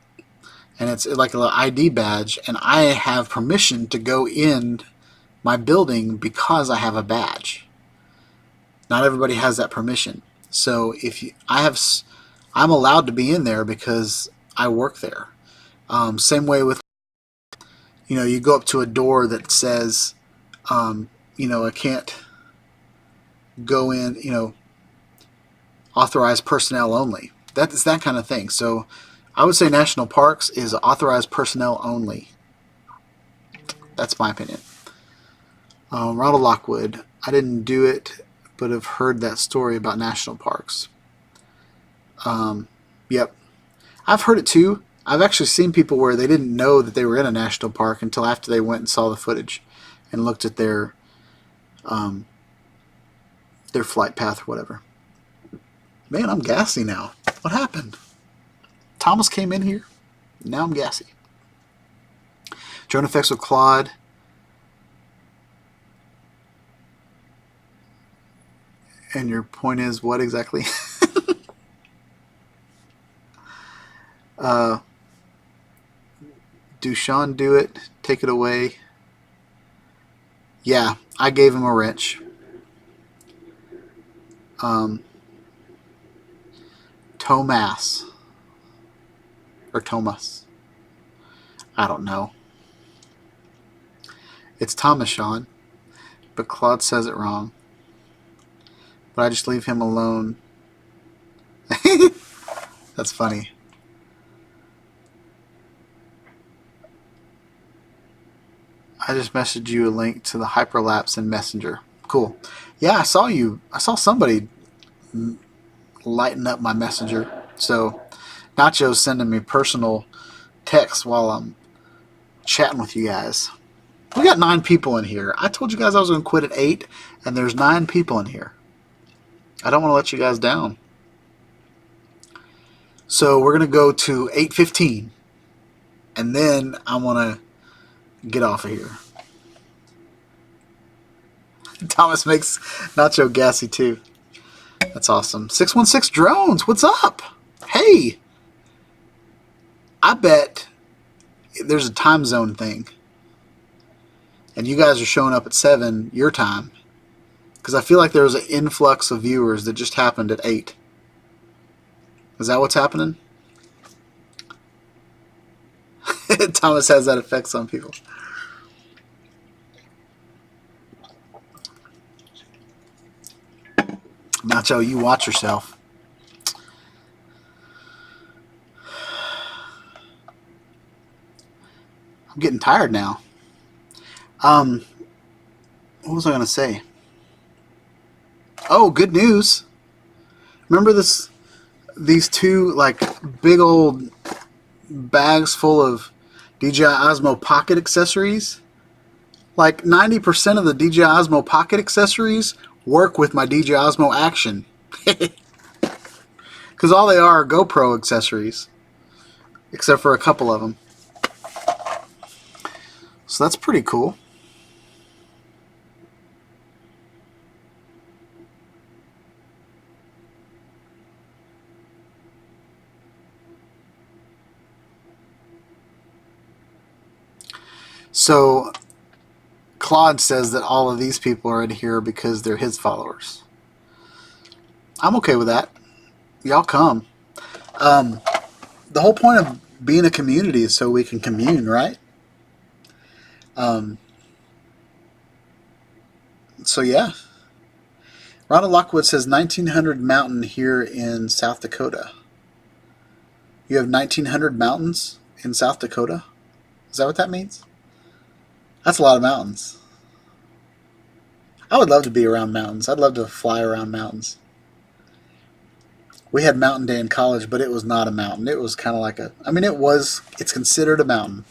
and it's like an ID badge, and I have permission to go in my building because I have a badge. Not everybody has that permission. So I'm allowed to be in there because I work there. Same way with, you go up to a door that says, I can't go in, authorized personnel only. It's that kind of thing. So I would say national parks is authorized personnel only. That's my opinion. Ronald Lockwood, I didn't do it, but have heard that story about national parks. Yep. I've heard it too. I've actually seen people where they didn't know that they were in a national park until after they went and saw the footage and looked at their flight path or whatever. Man, I'm gassy now. What happened? Thomas came in here. Now I'm gassy. Drone effects with Claude. And your point is what exactly? Do Shawn do it? Take it away? Yeah, I gave him a wrench. Tomas. Or Thomas. I don't know. It's Thomas, Shawn. But Claude says it wrong. But I just leave him alone. That's funny. I just messaged you a link to the hyperlapse in Messenger. Cool. Yeah, I saw somebody lighten up my Messenger. So Nacho's sending me personal texts while I'm chatting with you guys. We got 9 people in here. I told you guys I was going to quit at 8, and there's 9 people in here. I don't want to let you guys down. So we're going to go to 8:15, and then I want to get off of here. Thomas makes Nacho gassy too. That's awesome. 616 Drones, what's up? Hey, I bet there's a time zone thing. And you guys are showing up at 7 your time. Because I feel like there was an influx of viewers that just happened at 8. Is that what's happening? Thomas has that effect on people. Nacho, you watch yourself. I'm getting tired now. What was I going to say? Oh, good news. Remember these two like big old bags full of DJI Osmo Pocket accessories? Like 90% of the DJI Osmo Pocket accessories work with my DJI Osmo Action. Because all they are GoPro accessories. Except for a couple of them. So that's pretty cool. So Claude says that all of these people are in here because they're his followers. I'm okay with that. Y'all come. The whole point of being a community is so we can commune, right? So yeah. Ronald Lockwood says 1900 mountain here in South Dakota. You have 1900 mountains in South Dakota? Is that what that means? That's a lot of mountains. I would love to be around mountains. I'd love to fly around mountains. We had mountain day in college, but it was not a mountain. It was kind of like it's considered a mountain,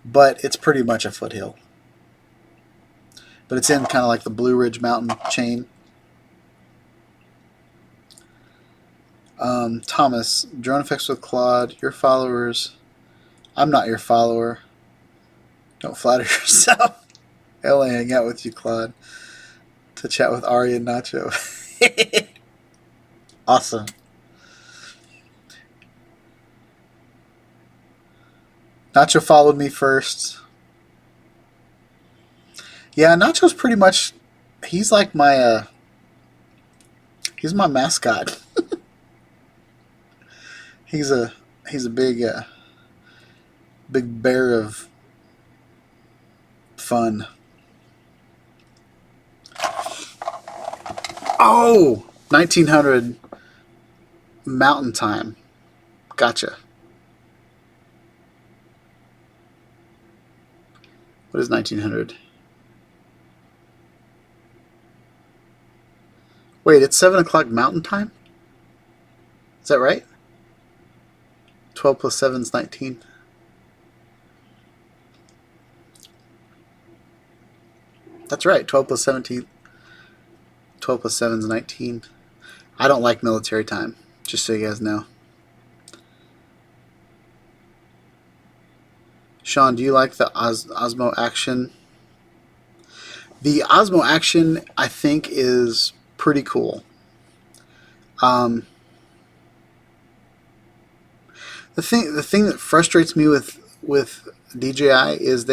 but it's pretty much a foothill. But it's in kind of like the Blue Ridge Mountain chain. Thomas, drone effects with Claude, your followers. I'm not your follower. Don't flatter yourself. I only hang out with you, Claude, to chat with Ari and Nacho. Awesome. Nacho followed me first. Yeah, Nacho's pretty much, he's like my, he's my mascot. He's a big bear of fun. Oh, 1900 mountain time. Gotcha. What is 1900? Wait, it's 7 o'clock mountain time? Is that right? 12 plus 7 is 19. That's right, 12 plus 17. 12 plus 7 is 19. I don't like military time, just so you guys know. Shawn, do you like the Osmo Action? The Osmo Action, I think, is pretty cool. The thing that frustrates me with DJI is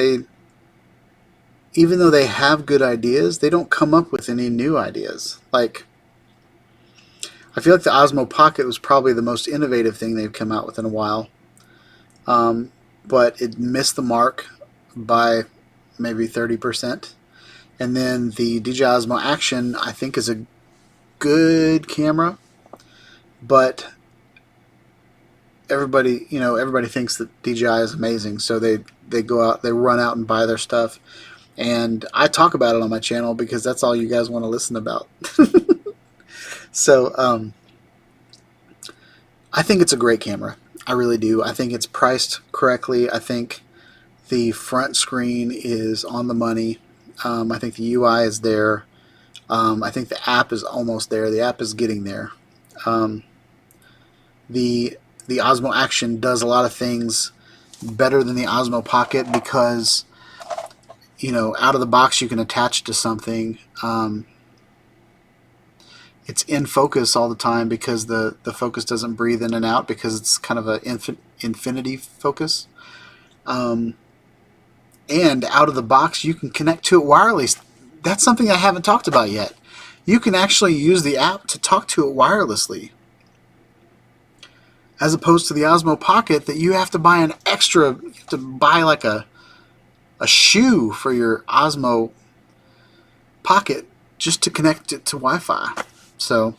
even though they have good ideas, they don't come up with any new ideas. Like, I feel like the Osmo Pocket was probably the most innovative thing they've come out with in a while. But it missed the mark by maybe 30%. And then the DJI Osmo Action, I think, is a good camera, but everybody thinks that DJI is amazing, so they run out and buy their stuff. And I talk about it on my channel because that's all you guys want to listen about. So I think it's a great camera. I really do. I think it's priced correctly. I think the front screen is on the money. I think the UI is there. I think the app is almost there. The app is getting there. The Osmo Action does a lot of things better than the Osmo Pocket because you know, out of the box you can attach to something. It's in focus all the time because the focus doesn't breathe in and out because it's kind of an infinity focus. And out of the box you can connect to it wirelessly. That's something I haven't talked about yet. You can actually use the app to talk to it wirelessly, as opposed to the Osmo Pocket that you have to buy an extra, you have to buy like a shoe for your Osmo Pocket just to connect it to Wi-Fi. So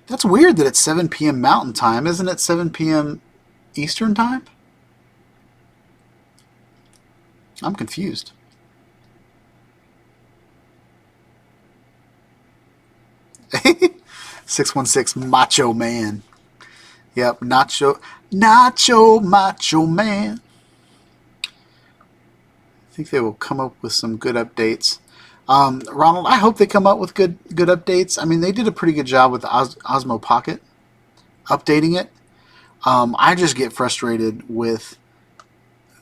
that's weird that it's 7 p.m. Mountain Time. Isn't it 7 p.m. Eastern Time? I'm confused. (616) Macho Man. Yep, Nacho Macho Man. I think they will come up with some good updates. Ronald, I hope they come up with good updates. I mean, they did a pretty good job with the Osmo Pocket, updating it. I just get frustrated with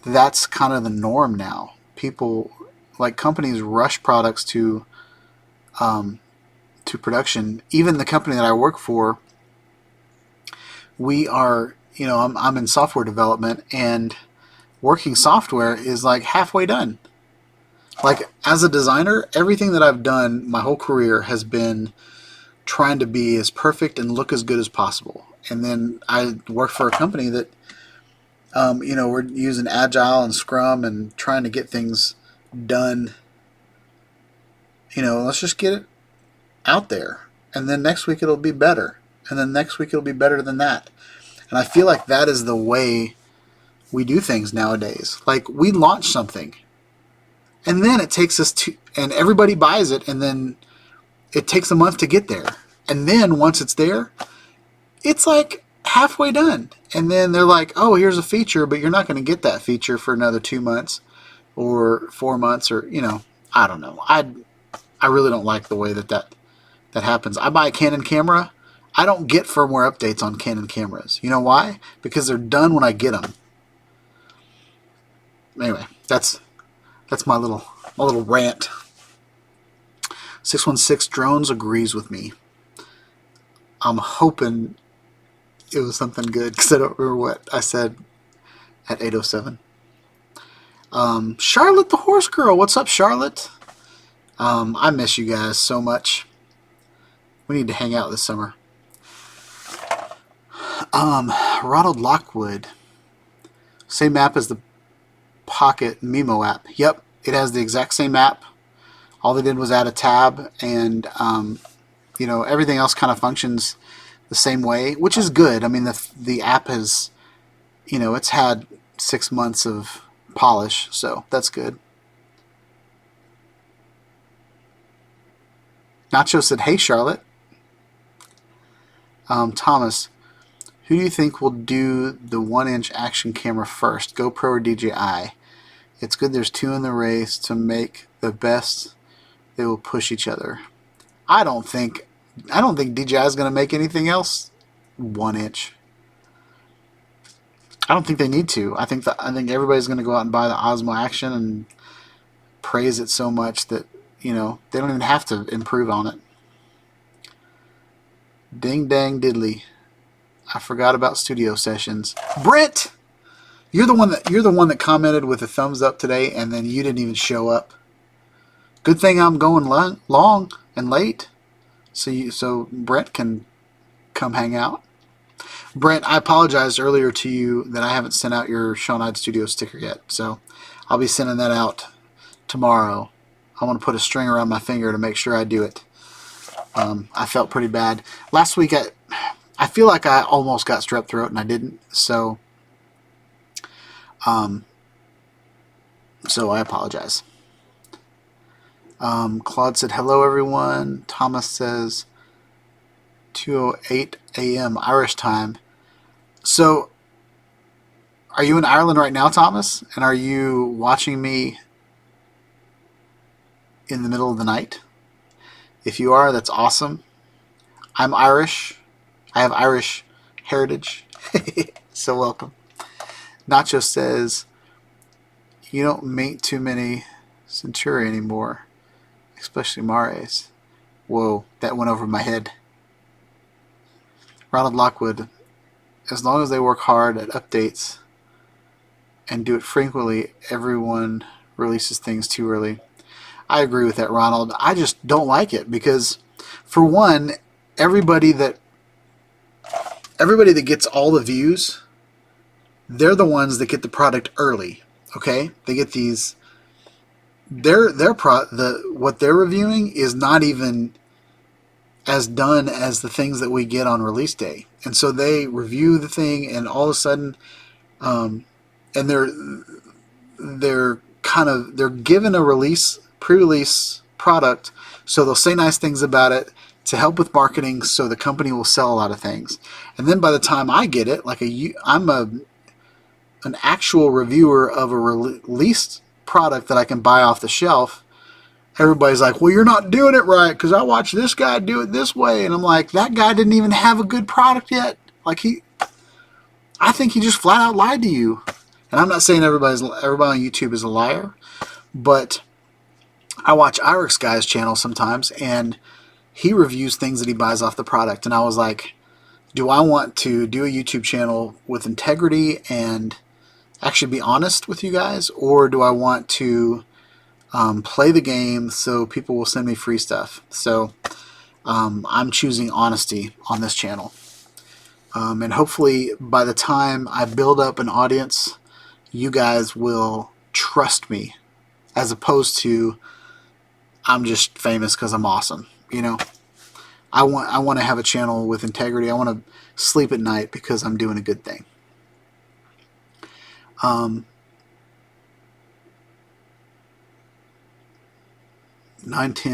that's kind of the norm now. People, like companies, rush products to production. Even the company that I work for, we are, you know, I'm in software development, and working software is like halfway done. Like, as a designer, everything that I've done my whole career has been trying to be as perfect and look as good as possible. And then I work for a company that, you know, we're using Agile and Scrum and trying to get things done. You know, let's just get it out there. And then next week it'll be better. And then next week it'll be better than that. And I feel like that is the way we do things nowadays. Like, we launch something, and then it takes us to, and everybody buys it, and then it takes a month to get there. And then once it's there, it's like halfway done. And then they're like, oh, here's a feature, but you're not going to get that feature for another 2 months or 4 months, or, you know, I don't know. I really don't like the way that happens. I buy a Canon camera. I don't get firmware updates on Canon cameras. You know why? Because they're done when I get them. Anyway, that's my little rant. 616 Drones agrees with me. I'm hoping it was something good because I don't remember what I said at 8:07. Charlotte the Horse Girl, what's up, Charlotte? I miss you guys so much. We need to hang out this summer. Ronald Lockwood, same app as the Pocket Mimo app. Yep, it has the exact same app. All they did was add a tab, and you know, everything else kind of functions the same way, which is good. I mean, the app has, you know, it's had 6 months of polish, so that's good. Nacho said, hey, Charlotte. Thomas, who do you think will do the 1-inch action camera first, GoPro or DJI? It's good there's two in the race to make the best. They will push each other. I don't think DJI is going to make anything else 1-inch. I don't think they need to. I think everybody's going to go out and buy the Osmo Action and praise it so much that, you know, they don't even have to improve on it. Ding dang diddly. I forgot about studio sessions. Brent, you're the one that commented with a thumbs up today, and then you didn't even show up. Good thing I'm going long and late, so Brent can come hang out. Brent, I apologized earlier to you that I haven't sent out your Shawn Ide Studios sticker yet, so I'll be sending that out tomorrow. I want to put a string around my finger to make sure I do it. I felt pretty bad last week. I feel like I almost got strep throat and I didn't, so I apologize. Claude said hello everyone. Thomas says 2:08 a.m. Irish time. So are you in Ireland right now, Thomas? And are you watching me in the middle of the night? If you are, that's awesome. I'm Irish. I have Irish heritage. So welcome. Nacho says, you don't mate too many Centuri anymore, especially Mares. Whoa, that went over my head. Ronald Lockwood, as long as they work hard at updates and do it frequently, everyone releases things too early. I agree with that, Ronald. I just don't like it because, for one, everybody that gets all the views, they're the ones that get the product early. Okay, they get these. What they're reviewing is not even as done as the things that we get on release day, and so they review the thing, and all of a sudden, and they're given a pre-release product, so they'll say nice things about it to help with marketing, so the company will sell a lot of things, and then by the time I get it, I'm an actual reviewer of a released product that I can buy off the shelf, everybody's like, well, you're not doing it right because I watched this guy do it this way. And I'm like, that guy didn't even have a good product yet. I think he just flat out lied to you. And I'm not saying everybody on YouTube is a liar, but I watch Irix Guy's channel sometimes, and he reviews things that he buys off the product. And I was like, do I want to do a YouTube channel with integrity and actually be honest with you guys, or do I want to play the game so people will send me free stuff? So I'm choosing honesty on this channel, and hopefully by the time I build up an audience, you guys will trust me, as opposed to I'm just famous because I'm awesome. I want to have a channel with integrity. I want to sleep at night because I'm doing a good thing. 9:10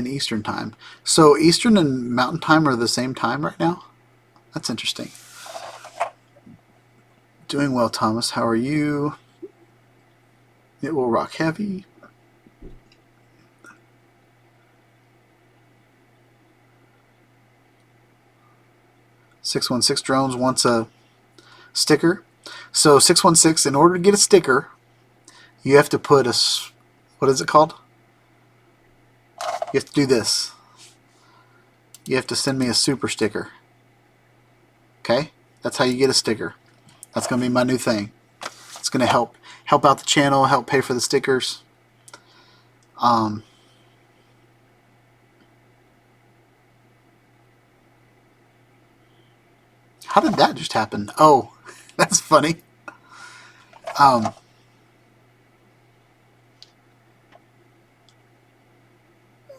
Eastern time. So Eastern and Mountain time are the same time right now? That's interesting. Doing well, Thomas. How are you? It will rock heavy. .616 Drones wants a sticker. So 616, in order to get a sticker, you have to put what is it called? You have to do this. You have to send me a super sticker. Okay? That's how you get a sticker. That's going to be my new thing. It's going to help out the channel, help pay for the stickers. How did that just happen? Oh, that's funny.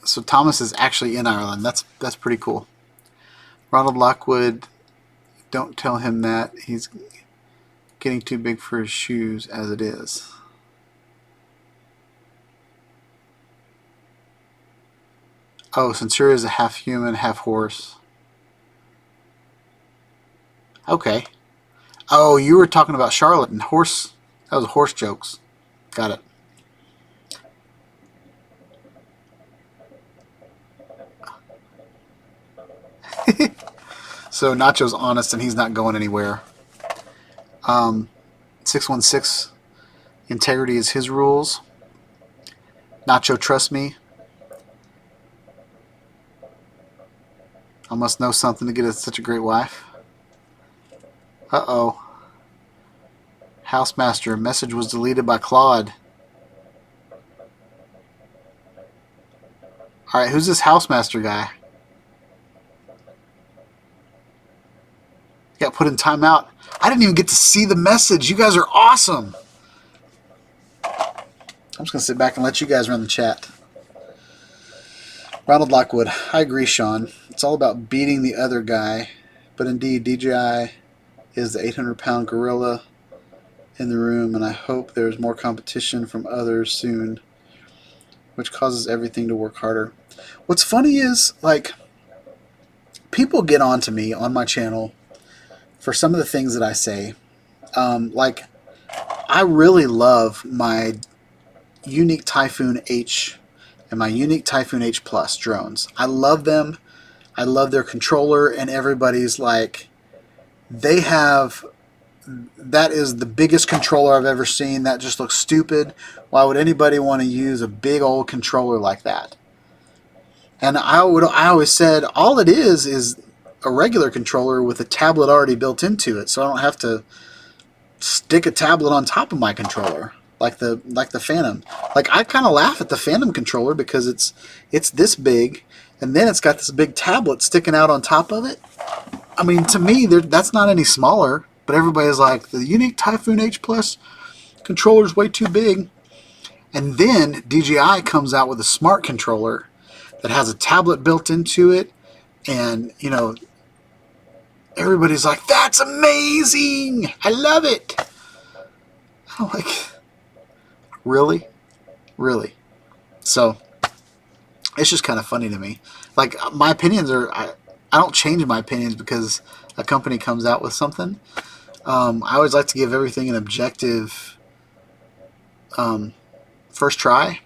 So Thomas is actually in Ireland. That's pretty cool. Ronald Lockwood, don't tell him that. He's getting too big for his shoes as it is. Oh, Centuria is a half human, half horse. Okay. Oh, you were talking about Charlotte and horse. That was horse jokes. Got it. So Nacho's honest and he's not going anywhere. 616, integrity is his rules. Nacho, trust me. I must know something to get such a great wife. Uh-oh. Housemaster, message was deleted by Claude. Alright, who's this Housemaster guy? Got put in timeout. I didn't even get to see the message. You guys are awesome. I'm just going to sit back and let you guys run the chat. Ronald Lockwood. I agree, Sean. It's all about beating the other guy. But indeed, DJI is the 800-pound gorilla in the room, and I hope there's more competition from others soon, which causes everything to work harder. What's funny is, like, people get on to me on my channel for some of the things that I say. Like, I really love my Unique Typhoon H and my Unique Typhoon H Plus drones. I love them. I love their controller, and everybody's like, they have that is the biggest controller I've ever seen. That just looks stupid. Why would anybody want to use a big old controller like that? And I always said all it is a regular controller with a tablet already built into it, so I don't have to stick a tablet on top of my controller like the Phantom. Like, I kind of laugh at the Phantom controller because it's this big, and then it's got this big tablet sticking out on top of it. I mean, to me, that's not any smaller. But everybody's like, the Unique Typhoon H Plus controller is way too big. And then DJI comes out with a smart controller that has a tablet built into it, and you know, everybody's like, that's amazing, I love it. I'm like, really? So it's just kind of funny to me. Like, my opinions are, I don't change my opinions because a company comes out with something. I always like to give everything an objective first try.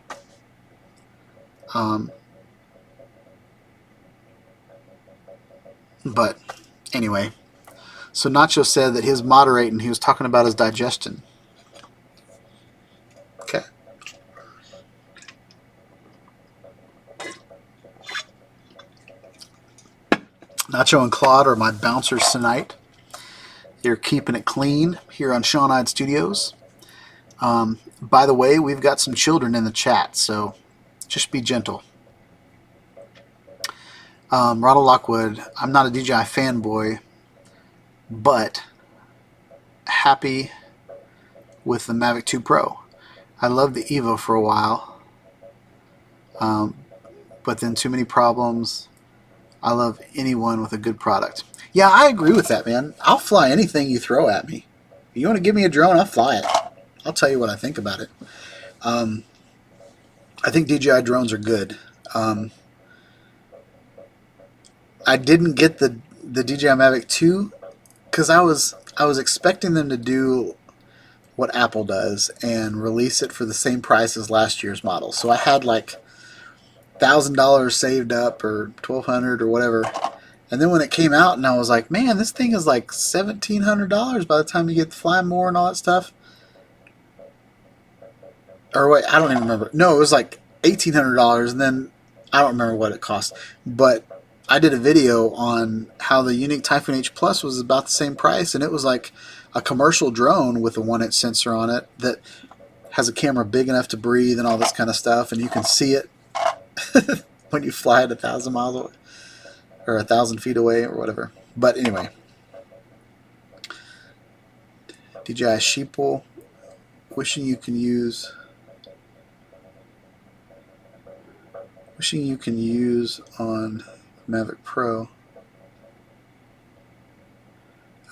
But anyway, so Nacho said that his moderating, he was talking about his digestion. Okay. Nacho and Claude are my bouncers tonight. They're keeping it clean here on Shawn Ide Studios. By the way, we've got some children in the chat, so just be gentle. Ronald Lockwood, I'm not a DJI fanboy, but happy with the Mavic 2 Pro. I loved the Evo for a while, but then too many problems. I love anyone with a good product. Yeah, I agree with that, man. I'll fly anything you throw at me. If you want to give me a drone, I'll fly it. I'll tell you what I think about it. I think DJI drones are good. I didn't get the DJI Mavic 2 because I was expecting them to do what Apple does and release it for the same price as last year's model. So I had like $1,000 saved up, or $1,200 or whatever. And then when it came out, and I was like, man, this thing is like $1,700 by the time you get the fly more and all that stuff. Or wait, I don't even remember. No, it was like $1,800, and then I don't remember what it cost. But I did a video on how the Unique Typhoon H Plus was about the same price, and it was like a commercial drone with a 1-inch sensor on it that has a camera big enough to breathe and all this kind of stuff, and you can see it when you fly at 1,000 miles away, or 1,000 feet away, or whatever. But anyway, DJI Sheeple, wishing you can use on Mavic Pro.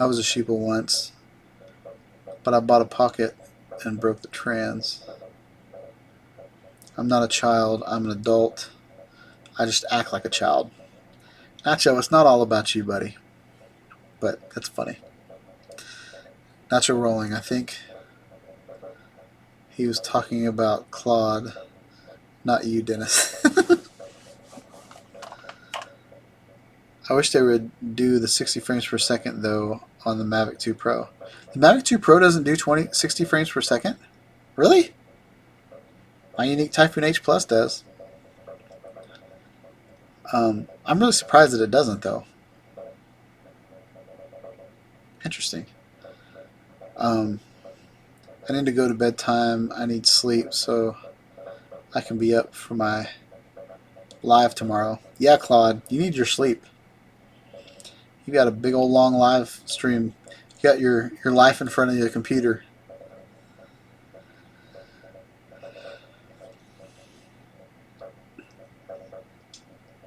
I was a sheeple once, but I bought a pocket and broke the trans. I'm not a child, I'm an adult. I just act like a child. Nacho, it's not all about you, buddy. But that's funny. Nacho rolling, I think he was talking about Claude, not you, Dennis. I wish they would do the 60 frames per second, though, on the Mavic 2 Pro. The Mavic 2 Pro doesn't do 60 frames per second? Really? My Unique Typhoon H Plus does. I'm really surprised that it doesn't, though. Interesting. I need to go to bedtime. I need sleep so I can be up for my live tomorrow. Yeah, Claude, you need your sleep. You got a big old long live stream. You got your life in front of your computer.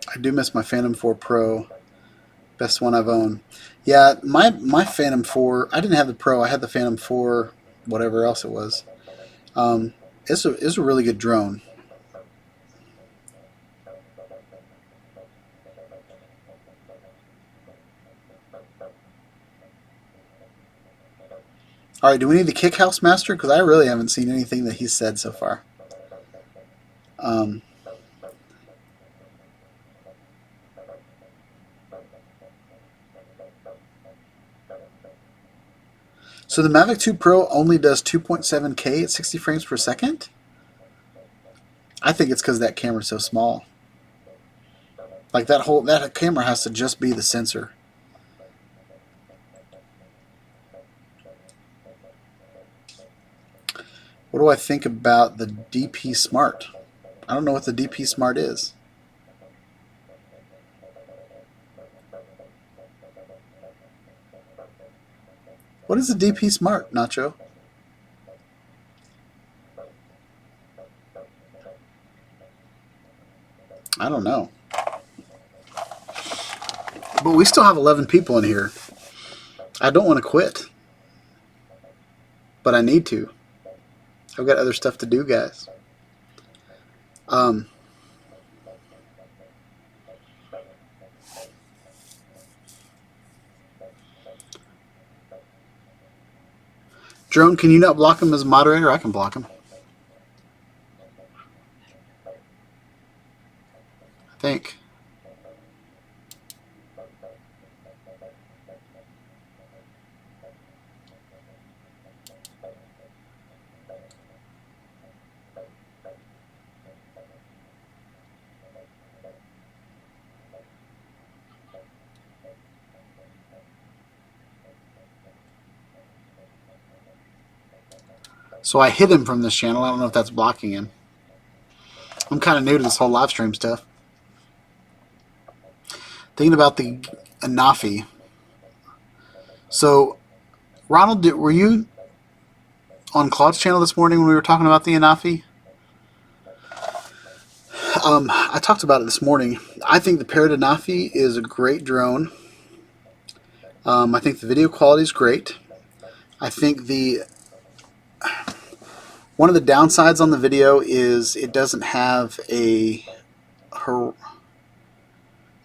I do miss my Phantom 4 Pro. Best one I've owned. Yeah, my Phantom 4, I didn't have the Pro. I had the Phantom 4, whatever else it was. It's a really good drone. All right, do we need to kick House Master? Because I really haven't seen anything that he's said so far. So the Mavic 2 Pro only does 2.7K at 60 frames per second? I think it's because that camera's so small. Like that camera has to just be the sensor. What do I think about the DP Smart? I don't know what the DP Smart is. What is the DP Smart, Nacho? I don't know. But we still have 11 people in here. I don't want to quit. But I need to. I've got other stuff to do, guys. Drone, can you not block him as a moderator? I can block him. I think. So I hid him from this channel. I don't know if that's blocking him. I'm kind of new to this whole live stream stuff. Thinking about the Anafi. So, Ronald, were you on Claude's channel this morning when we were talking about the Anafi? I talked about it this morning. I think the Parrot Anafi is a great drone. I think the video quality is great. I think one of the downsides on the video is it doesn't have it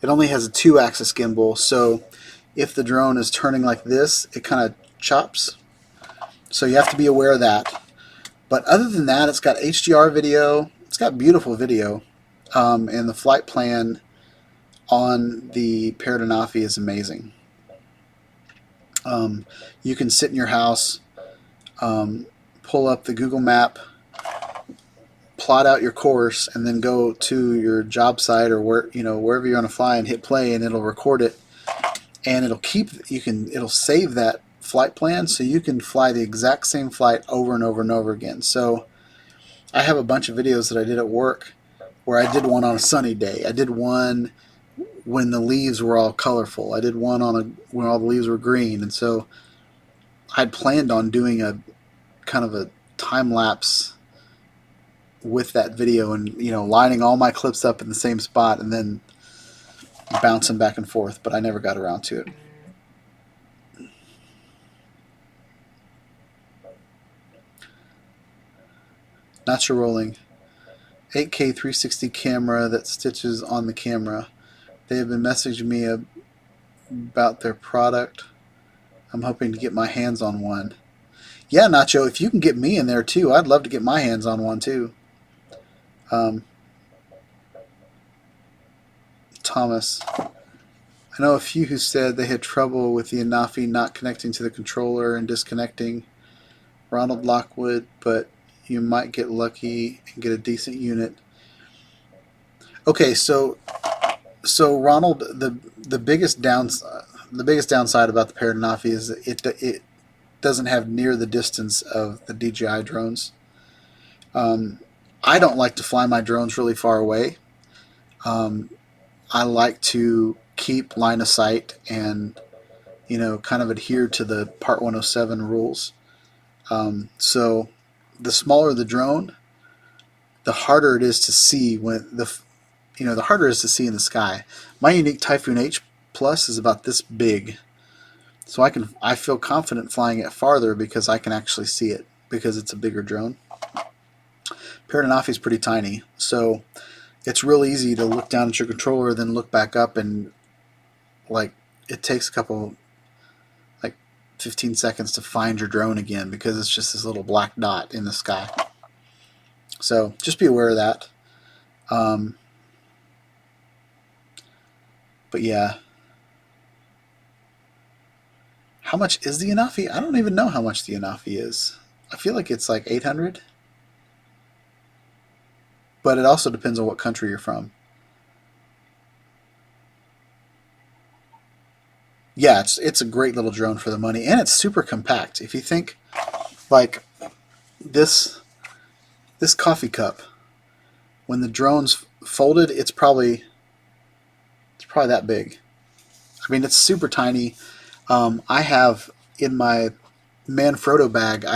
only has a 2-axis gimbal, so if the drone is turning like this, it kind of chops. So you have to be aware of that. But other than that, it's got HDR video. It's got beautiful video. And the flight plan on the Parrot Anafi is amazing. You can sit in your house, pull up the Google map, plot out your course, and then go to your job site or wherever you're going to fly and hit play, and it'll record it, and it'll save that flight plan so you can fly the exact same flight over and over and over again. So I have a bunch of videos that I did at work where I did one on a sunny day. I did one when the leaves were all colorful. I did one when all the leaves were green. And so I'd planned on doing a kind of a time lapse with that video and lining all my clips up in the same spot and then bouncing back and forth, but I never got around to it. Natural rolling. 8K 360 camera that stitches on the camera. They have been messaging me about their product. I'm hoping to get my hands on one. Yeah, Nacho, if you can get me in there too, I'd love to get my hands on one too. Thomas. I know a few who said they had trouble with the Anafi not connecting to the controller and disconnecting. Ronald Lockwood, but you might get lucky and get a decent unit. Okay, so Ronald, the biggest downside about the Parrot Anafi is it doesn't have near the distance of the DJI drones. I don't like to fly my drones really far away. I like to keep line of sight and kind of adhere to the Part 107 rules. So the smaller the drone, the harder it is to see the harder it is to see in the sky. My Unique Typhoon H Plus is about this big, so I feel confident flying it farther because I can actually see it because it's a bigger drone. Parrot Anafi is pretty tiny, so it's real easy to look down at your controller, then look back up, and it takes a couple 15 seconds to find your drone again because it's just this little black dot in the sky. So just be aware of that. But yeah. How much is the Anafi? I don't even know how much the Anafi is. I feel like it's like 800. But it also depends on what country you're from. Yeah, it's a great little drone for the money, and it's super compact. If you think like this coffee cup, when the drone's folded, it's probably that big. I mean, it's super tiny. I have in my Manfrotto bag,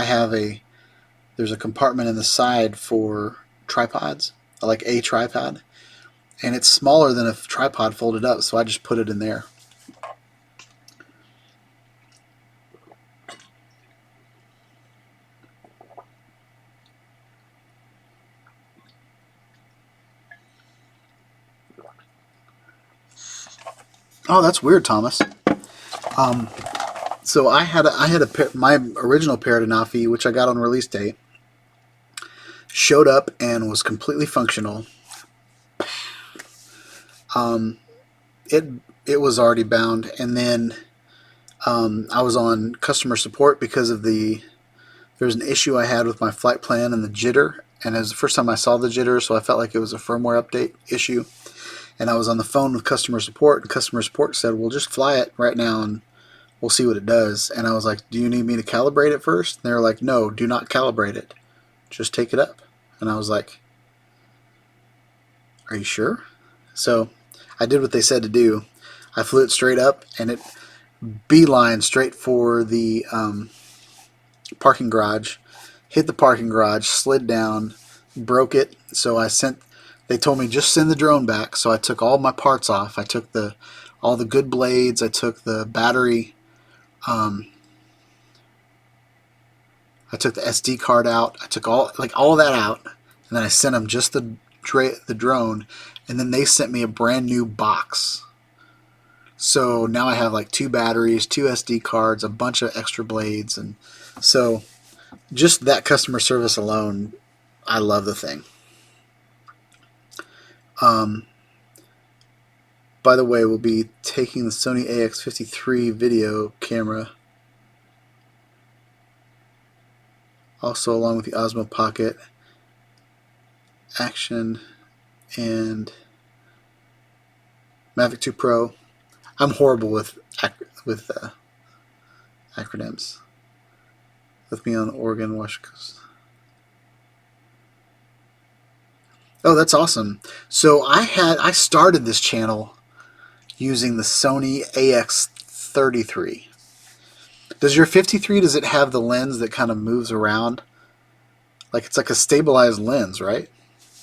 there's a compartment in the side for tripods, like a tripod, and it's smaller than a tripod folded up, so I just put it in there. Oh, that's weird, Thomas. So I had a pair, my original pair of Anafi, which I got on release date, showed up and was completely functional. It was already bound, and then I was on customer support because of there's an issue I had with my flight plan and the jitter, and it was the first time I saw the jitter, so I felt like it was a firmware update issue. And I was on the phone with customer support, and customer support said, "Well, just fly it right now and we'll see what it does." And I was like, "Do you need me to calibrate it first?" And they were like, "No, do not calibrate it. Just take it up." And I was like, "Are you sure?" So I did what they said to do. I flew it straight up, and it beeline straight for the parking garage, hit the parking garage, slid down, broke it. So they told me just send the drone back. So I took all my parts off. I took all the good blades. I took the battery. I took the SD card out. I took all that out, and then I sent them just the drone, and then they sent me a brand new box. So now I have like 2 batteries, 2 SD cards, a bunch of extra blades, and so just that customer service alone, I love the thing. By the way, we'll be taking the Sony AX53 video camera, also along with the Osmo Pocket Action and Mavic 2 Pro. I'm horrible with acronyms. With me on Oregon, Washington. Oh, that's awesome. So I started this channel using the Sony AX33. Does your 53, does it have the lens that kind of moves around? Like it's like a stabilized lens, right?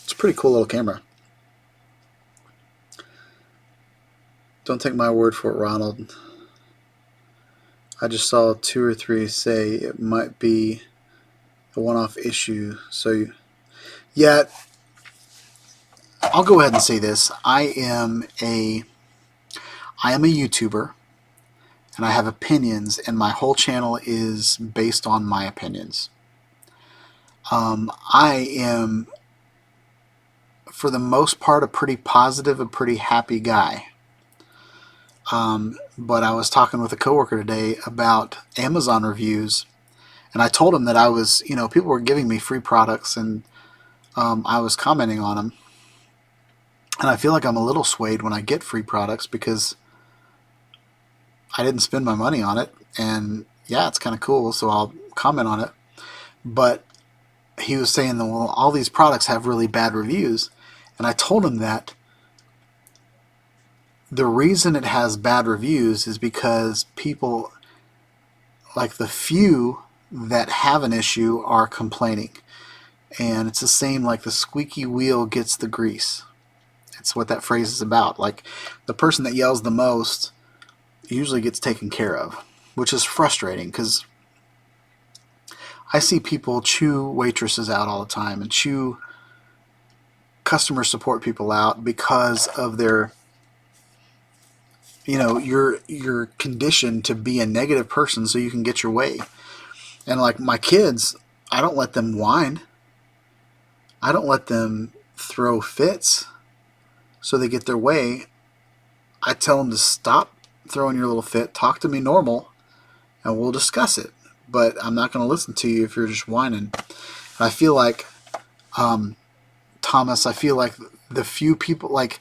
It's a pretty cool little camera. Don't take my word for it, Ronald. I just saw 2 or 3 say it might be a one-off issue. So, yeah, I'll go ahead and say this. I am a YouTuber, and I have opinions, and my whole channel is based on my opinions. I am, for the most part, a pretty positive, a pretty happy guy. But I was talking with a coworker today about Amazon reviews, and I told him that I was, people were giving me free products, and I was commenting on them. And I feel like I'm a little swayed when I get free products because I didn't spend my money on it, and yeah, it's kind of cool, so I'll comment on it. But he was saying that, well, all these products have really bad reviews, and I told him that the reason it has bad reviews is because people, like the few that have an issue, are complaining. And it's the same, like the squeaky wheel gets the grease. It's what that phrase is about. Like the person that yells the most usually gets taken care of, which is frustrating because I see people chew waitresses out all the time and chew customer support people out because of their, you're conditioned to be a negative person so you can get your way. And like my kids, I don't let them whine. I don't let them throw fits so they get their way. I tell them to stop throwing your little fit, talk to me normal, and we'll discuss it. But I'm not going to listen to you if you're just whining. I feel like, Thomas, I feel like the few people, like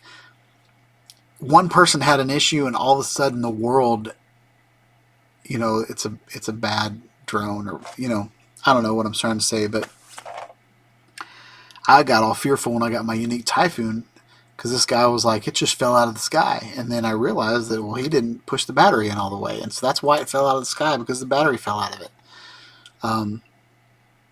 one person had an issue and all of a sudden the world, you know, it's a bad drone, or, you know, I don't know what I'm trying to say, but I got all fearful when I got my Unique Typhoon because this guy was like, it just fell out of the sky. And then I realized that, well, he didn't push the battery in all the way. And so that's why it fell out of the sky, because the battery fell out of it.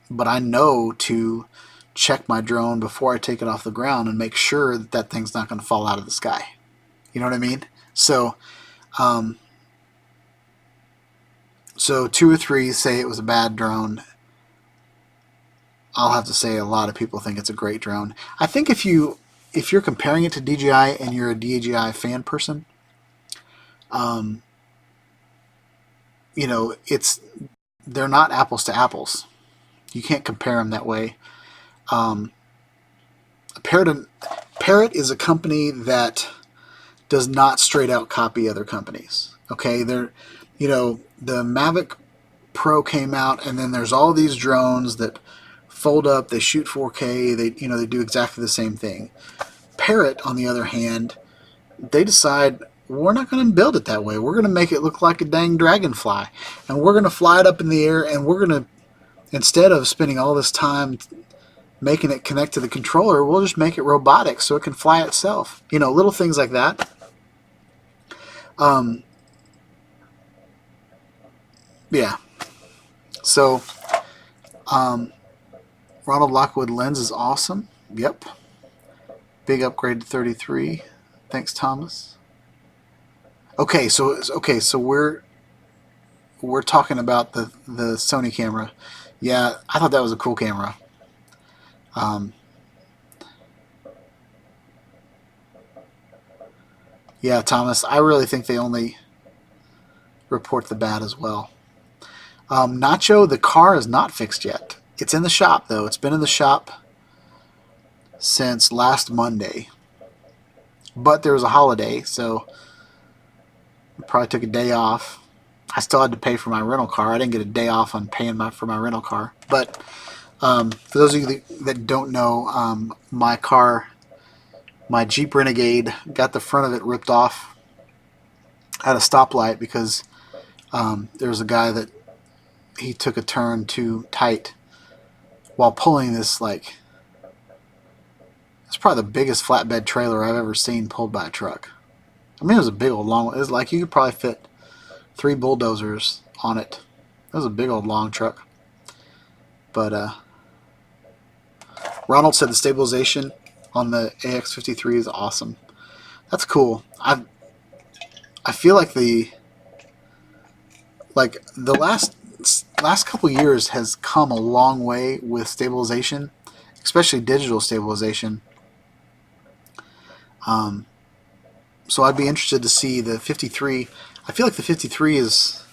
But I know to check my drone before I take it off the ground and make sure that that thing's not going to fall out of the sky. You know what I mean? So, so 2 or 3 say it was a bad drone. I'll have to say a lot of people think it's a great drone. I think if you're comparing it to DJI and you're a DJI fan person, you know, they're not apples to apples. You can't compare them that way. Parrot is a company that does not straight out copy other companies. Okay, they're, you know, the Mavic Pro came out, and then there's all these drones that fold up, they shoot 4K, they do exactly the same thing. Parrot, on the other hand, they decide, we're not going to build it that way. We're going to make it look like a dang dragonfly, and we're going to fly it up in the air, and we're going to, instead of spending all this time making it connect to the controller, we'll just make it robotic so it can fly itself. You know, little things like that. Yeah. So, Ronald Lockwood lens is awesome. Yep. Big upgrade to 33. Thanks, Thomas. Okay, so we're talking about the Sony camera. Yeah, I thought that was a cool camera. Yeah, Thomas, I really think they only report the bad as well. Nacho, the car is not fixed yet. It's in the shop, though. It's been in the shop since last Monday. But there was a holiday, so I probably took a day off. I still had to pay for my rental car. I didn't get a day off on paying for my rental car. But for those of you that don't know, my car, my Jeep Renegade, got the front of it ripped off at a stoplight because there was a guy that he took a turn too tight while pulling this, like, it's probably the biggest flatbed trailer I've ever seen pulled by a truck. I mean, it was a big old long one. It was like you could probably fit 3 bulldozers on it. It was a big old long truck. But Ronald said the stabilization on the AX53 is awesome. That's cool. I feel like the last couple years has come a long way with stabilization, especially digital stabilization. So I'd be interested to see the 53. I feel like the 53 is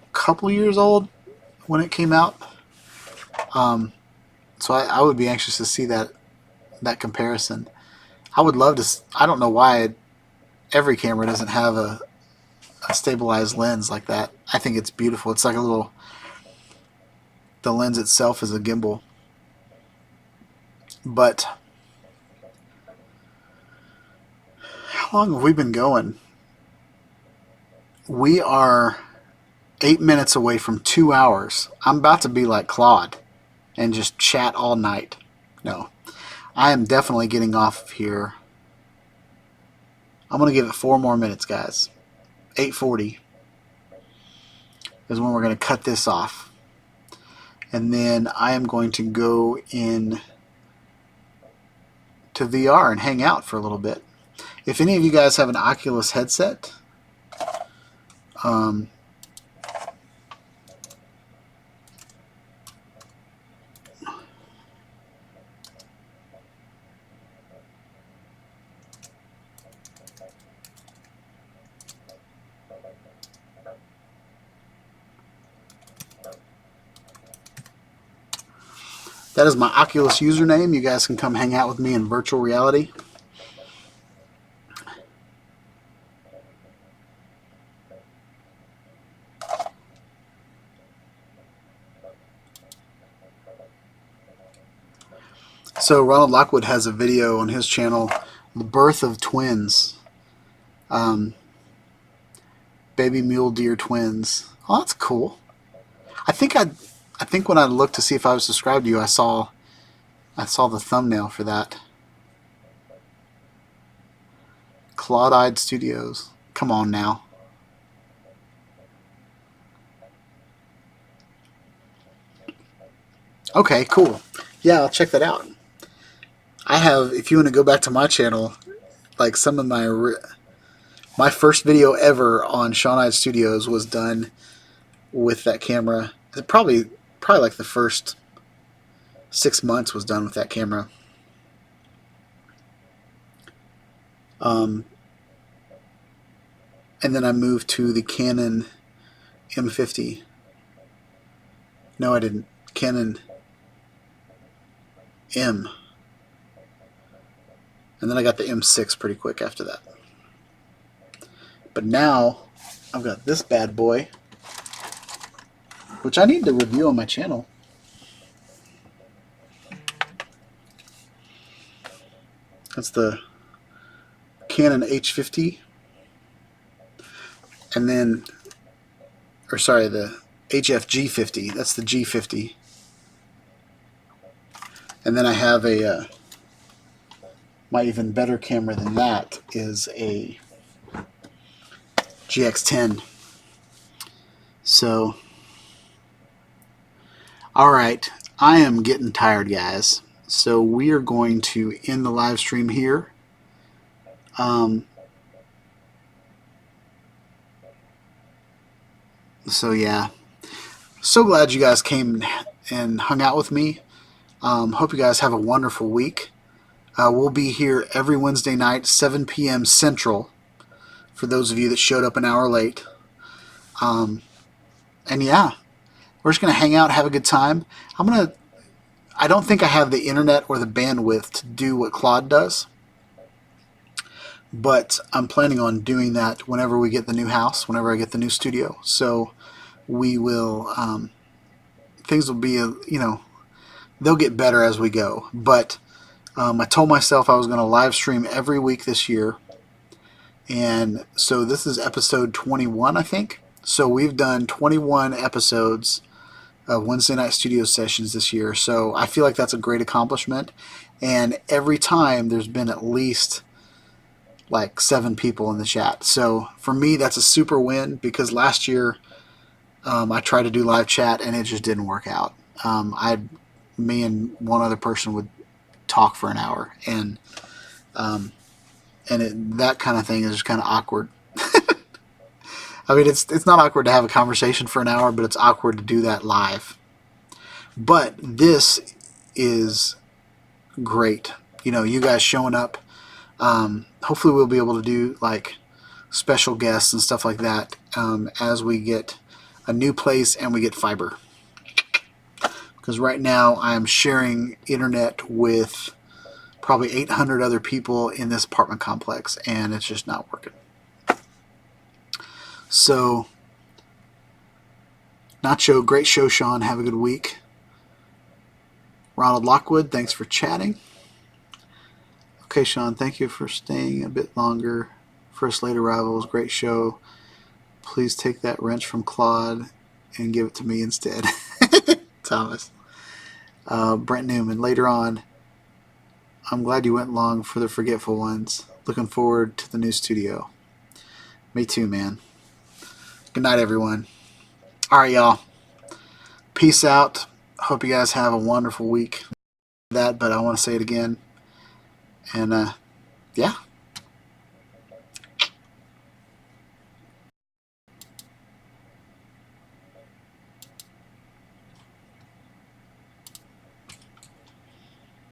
a couple years old when it came out. So I would be anxious to see that comparison. I would love to. I don't know why every camera doesn't have a stabilized lens like that. I think it's beautiful. It's like a little. The lens itself is a gimbal. But how long have we been going? We are 8 minutes away from 2 hours. I'm about to be like Claude and just chat all night. No, I am definitely getting off of here. I'm going to give it 4 more minutes, guys. 8:40 is when we're going to cut this off. And then I am going to go in to VR and hang out for a little bit. If any of you guys have an Oculus headset, that is my Oculus username. You guys can come hang out with me in virtual reality. So Ronald Lockwood has a video on his channel, The Birth of Twins. Baby mule deer twins. Oh, that's cool. I think when I looked to see if I was subscribed to you, I saw the thumbnail for that. Shawn Ide Studios. Come on now. Okay, cool. Yeah, I'll check that out. I have, if you want to go back to my channel, like some of my first video ever on Shawn Ide Studios was done with that camera. Probably like the first 6 months was done with that camera. And then I moved to the Canon M50. No, I didn't. Canon M. And then I got the M6 pretty quick after that. But now I've got this bad boy, which I need to review on my channel. That's the Canon H50. And then, or sorry, the HFG50. That's the G50. And then I have a, my even better camera than that is a GX10. So, alright, I am getting tired, guys. So we are going to end the live stream here. So yeah, so glad you guys came and hung out with me. Hope you guys have a wonderful week. We'll be here every Wednesday night, 7 p.m. Central, for those of you that showed up an hour late. And yeah, we're just going to hang out, have a good time. I don't think I have the internet or the bandwidth to do what Claude does, but I'm planning on doing that whenever we get the new house, whenever I get the new studio. So we will, things will be, they'll get better as we go. But I told myself I was going to live stream every week this year. And so this is episode 21, I think. So we've done 21 episodes of Wednesday Night Studio Sessions this year. So I feel like that's a great accomplishment. And every time there's been at least like 7 people in the chat. So for me, that's a super win, because last year I tried to do live chat and it just didn't work out. Me and one other person would talk for an hour, and that kind of thing is just kind of awkward. I mean, it's not awkward to have a conversation for an hour, but it's awkward to do that live. But this is great. You guys showing up. Hopefully we'll be able to do like special guests and stuff like that as we get a new place and we get fiber. Because right now I'm sharing internet with probably 800 other people in this apartment complex, and it's just not working. So, Nacho, great show, Sean. Have a good week. Ronald Lockwood, thanks for chatting. Okay, Sean, thank you for staying a bit longer. First late arrivals, great show. Please take that wrench from Claude and give it to me instead. Thomas. Brent Newman, later on, I'm glad you went long for the forgetful ones. Looking forward to the new studio. Me too, man. Good night, everyone. All right, y'all. Peace out. Hope you guys have a wonderful week. But I want to say it again. And, yeah.